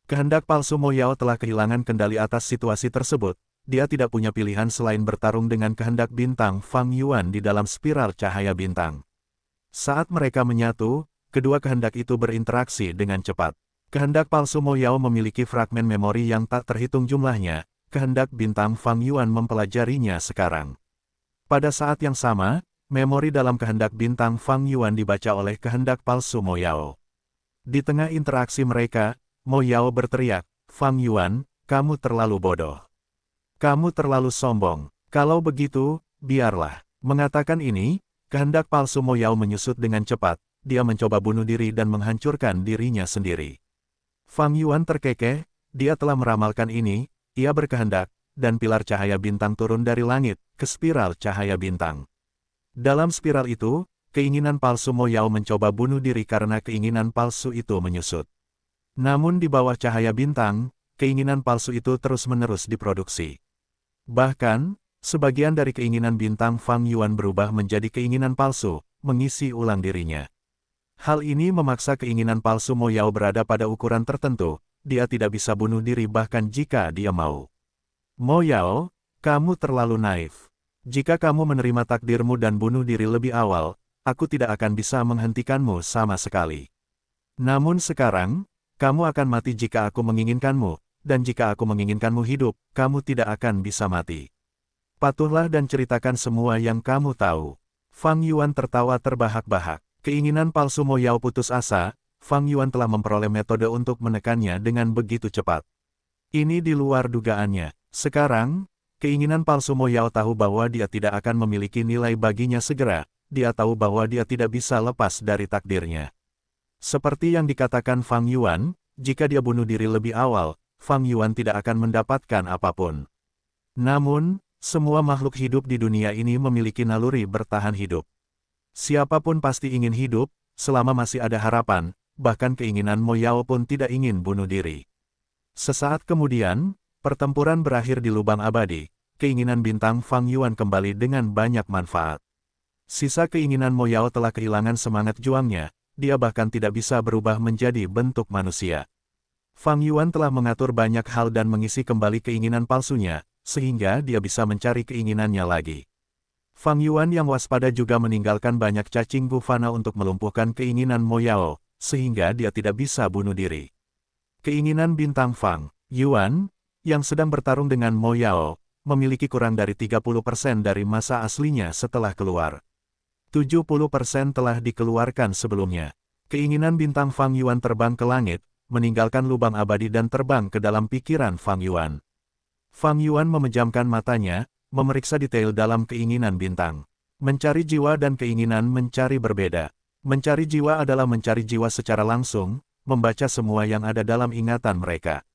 Kehendak palsu Mo Yao telah kehilangan kendali atas situasi tersebut, dia tidak punya pilihan selain bertarung dengan kehendak bintang Fang Yuan di dalam spiral cahaya bintang. Saat mereka menyatu, kedua kehendak itu berinteraksi dengan cepat. Kehendak palsu Mo Yao memiliki fragmen memori yang tak terhitung jumlahnya, kehendak bintang Fang Yuan mempelajarinya sekarang. Pada saat yang sama, memori dalam kehendak bintang Fang Yuan dibaca oleh kehendak palsu Mo Yao. Di tengah interaksi mereka, Mo Yao berteriak, Fang Yuan, kamu terlalu bodoh. Kamu terlalu sombong. Kalau begitu, biarlah. Mengatakan ini, kehendak palsu Mo Yao menyusut dengan cepat, dia mencoba bunuh diri dan menghancurkan dirinya sendiri. Fang Yuan terkekeh, dia telah meramalkan ini, ia berkehendak, dan pilar cahaya bintang turun dari langit, ke spiral cahaya bintang. Dalam spiral itu, keinginan palsu Mo Yao mencoba bunuh diri karena keinginan palsu itu menyusut. Namun di bawah cahaya bintang, keinginan palsu itu terus-menerus diproduksi. Bahkan, sebagian dari keinginan bintang Fang Yuan berubah menjadi keinginan palsu, mengisi ulang dirinya. Hal ini memaksa keinginan palsu Mo Yao berada pada ukuran tertentu, dia tidak bisa bunuh diri bahkan jika dia mau. Mo Yao, kamu terlalu naif. Jika kamu menerima takdirmu dan bunuh diri lebih awal, aku tidak akan bisa menghentikanmu sama sekali. Namun sekarang, kamu akan mati jika aku menginginkanmu, dan jika aku menginginkanmu hidup, kamu tidak akan bisa mati. Patuhlah dan ceritakan semua yang kamu tahu. Fang Yuan tertawa terbahak-bahak. Keinginan palsu Mo Yao putus asa, Fang Yuan telah memperoleh metode untuk menekannya dengan begitu cepat. Ini di luar dugaannya. Sekarang, keinginan palsu Mo Yao tahu bahwa dia tidak akan memiliki nilai baginya segera, dia tahu bahwa dia tidak bisa lepas dari takdirnya. Seperti yang dikatakan Fang Yuan, jika dia bunuh diri lebih awal, Fang Yuan tidak akan mendapatkan apapun. Namun, semua makhluk hidup di dunia ini memiliki naluri bertahan hidup. Siapapun pasti ingin hidup, selama masih ada harapan, bahkan keinginan Mo Yao pun tidak ingin bunuh diri. Sesaat kemudian, pertempuran berakhir di lubang abadi, keinginan bintang Fang Yuan kembali dengan banyak manfaat. Sisa keinginan Mo Yao telah kehilangan semangat juangnya, dia bahkan tidak bisa berubah menjadi bentuk manusia. Fang Yuan telah mengatur banyak hal dan mengisi kembali keinginan palsunya, sehingga dia bisa mencari keinginannya lagi. Fang Yuan yang waspada juga meninggalkan banyak cacing gufana untuk melumpuhkan keinginan Mo Yao, sehingga dia tidak bisa bunuh diri. Keinginan bintang Fang Yuan, yang sedang bertarung dengan Mo Yao, memiliki kurang dari 30% dari masa aslinya setelah keluar. 70% telah dikeluarkan sebelumnya. Keinginan bintang Fang Yuan terbang ke langit, meninggalkan lubang abadi dan terbang ke dalam pikiran Fang Yuan. Fang Yuan memejamkan matanya, memeriksa detail dalam keinginan bintang. Mencari jiwa dan keinginan mencari berbeda. Mencari jiwa adalah mencari jiwa secara langsung, membaca semua yang ada dalam ingatan mereka.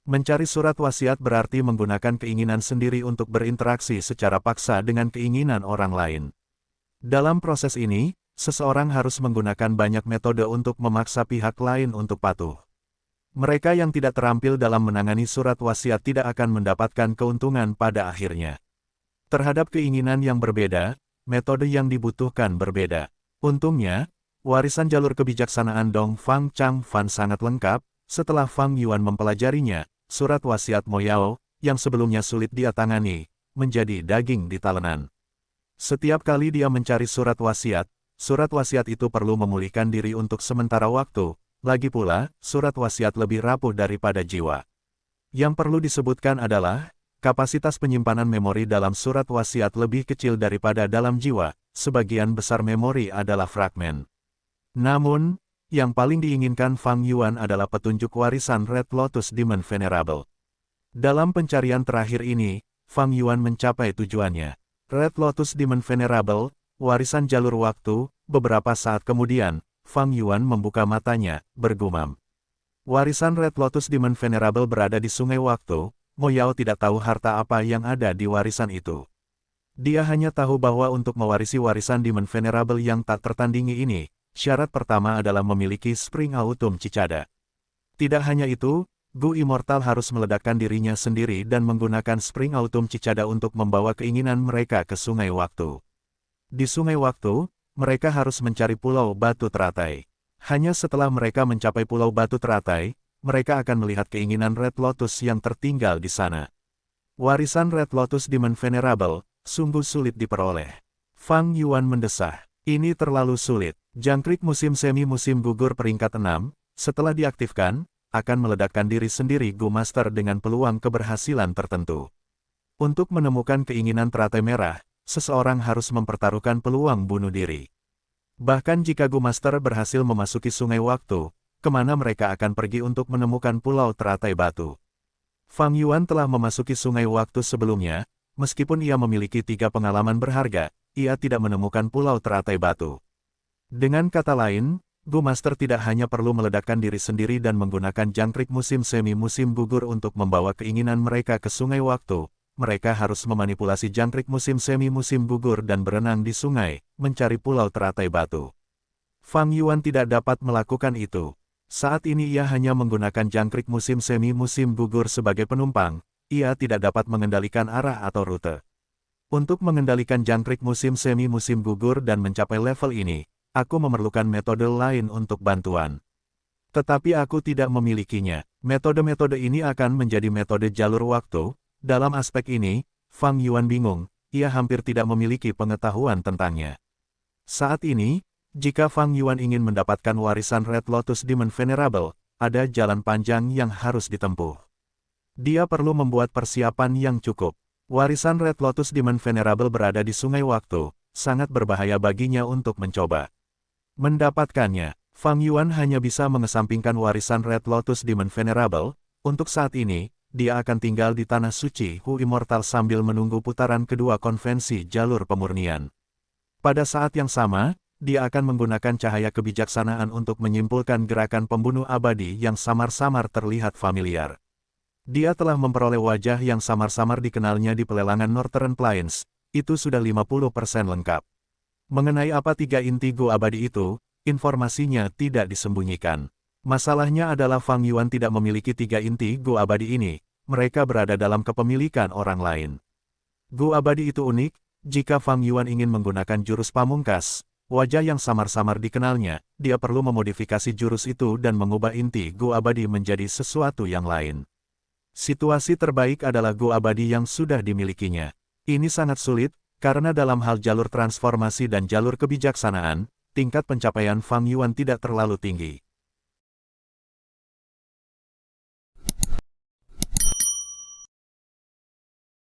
Mencari surat wasiat berarti menggunakan keinginan sendiri untuk berinteraksi secara paksa dengan keinginan orang lain. Dalam proses ini, seseorang harus menggunakan banyak metode untuk memaksa pihak lain untuk patuh. Mereka yang tidak terampil dalam menangani surat wasiat tidak akan mendapatkan keuntungan pada akhirnya. Terhadap keinginan yang berbeda, metode yang dibutuhkan berbeda. Untungnya, warisan jalur kebijaksanaan Dong Fang Chang Fan sangat lengkap. Setelah Fang Yuan mempelajarinya, surat wasiat Mo Yao, yang sebelumnya sulit dia tangani, menjadi daging di talenan. Setiap kali dia mencari surat wasiat itu perlu memulihkan diri untuk sementara waktu, lagi pula, surat wasiat lebih rapuh daripada jiwa. Yang perlu disebutkan adalah, kapasitas penyimpanan memori dalam surat wasiat lebih kecil daripada dalam jiwa, sebagian besar memori adalah fragmen. Namun, yang paling diinginkan Fang Yuan adalah petunjuk warisan Red Lotus Demon Venerable. Dalam pencarian terakhir ini, Fang Yuan mencapai tujuannya. Red Lotus Demon Venerable, warisan jalur waktu. Beberapa saat kemudian, Fang Yuan membuka matanya, bergumam. Warisan Red Lotus Demon Venerable berada di sungai waktu. Mo Yao tidak tahu harta apa yang ada di warisan itu. Dia hanya tahu bahwa untuk mewarisi warisan Demon Venerable yang tak tertandingi ini, syarat pertama adalah memiliki Spring Autumn Cicada. Tidak hanya itu, Gu Immortal harus meledakkan dirinya sendiri dan menggunakan Spring Autumn Cicada untuk membawa keinginan mereka ke Sungai Waktu. Di Sungai Waktu, mereka harus mencari Pulau Batu Teratai. Hanya setelah mereka mencapai Pulau Batu Teratai, mereka akan melihat keinginan Red Lotus yang tertinggal di sana. Warisan Red Lotus Demon Venerable, sungguh sulit diperoleh. Fang Yuan mendesah. Ini terlalu sulit. Jangkrik musim semi musim gugur peringkat 6, setelah diaktifkan, akan meledakkan diri sendiri Gu Master dengan peluang keberhasilan tertentu. Untuk menemukan keinginan teratai merah, seseorang harus mempertaruhkan peluang bunuh diri. Bahkan jika Gu Master berhasil memasuki Sungai Waktu, kemana mereka akan pergi untuk menemukan Pulau Teratai Batu? Fang Yuan telah memasuki Sungai Waktu sebelumnya, meskipun ia memiliki 3 pengalaman berharga, ia tidak menemukan Pulau Teratai Batu. Dengan kata lain, Gu Master tidak hanya perlu meledakkan diri sendiri dan menggunakan jangkrik musim semi musim gugur untuk membawa keinginan mereka ke Sungai Waktu, mereka harus memanipulasi jangkrik musim semi musim gugur dan berenang di sungai, mencari pulau teratai batu. Fang Yuan tidak dapat melakukan itu. Saat ini ia hanya menggunakan jangkrik musim semi musim gugur sebagai penumpang, ia tidak dapat mengendalikan arah atau rute. Untuk mengendalikan jangkrik musim semi musim gugur dan mencapai level ini, aku memerlukan metode lain untuk bantuan. Tetapi aku tidak memilikinya. Metode-metode ini akan menjadi metode jalur waktu. Dalam aspek ini, Fang Yuan bingung, ia hampir tidak memiliki pengetahuan tentangnya. Saat ini, jika Fang Yuan ingin mendapatkan warisan Red Lotus Demon Venerable, ada jalan panjang yang harus ditempuh. Dia perlu membuat persiapan yang cukup. Warisan Red Lotus Demon Venerable berada di Sungai Waktu, sangat berbahaya baginya untuk mencoba. Mendapatkannya, Fang Yuan hanya bisa mengesampingkan warisan Red Lotus Demon Venerable. Untuk saat ini, dia akan tinggal di Tanah Suci Hu Immortal sambil menunggu putaran kedua konvensi jalur pemurnian. Pada saat yang sama, dia akan menggunakan cahaya kebijaksanaan untuk menyimpulkan gerakan pembunuh abadi yang samar-samar terlihat familiar. Dia telah memperoleh wajah yang samar-samar dikenalnya di pelelangan Northern Plains, itu sudah 50% lengkap. Mengenai apa tiga inti Go abadi itu, informasinya tidak disembunyikan. Masalahnya adalah Fang Yuan tidak memiliki tiga inti Go abadi ini, mereka berada dalam kepemilikan orang lain. Go abadi itu unik, jika Fang Yuan ingin menggunakan jurus pamungkas, wajah yang samar-samar dikenalnya, dia perlu memodifikasi jurus itu dan mengubah inti Go abadi menjadi sesuatu yang lain. Situasi terbaik adalah Go abadi yang sudah dimilikinya. Ini sangat sulit, karena dalam hal jalur transformasi dan jalur kebijaksanaan, tingkat pencapaian Fang Yuan tidak terlalu tinggi.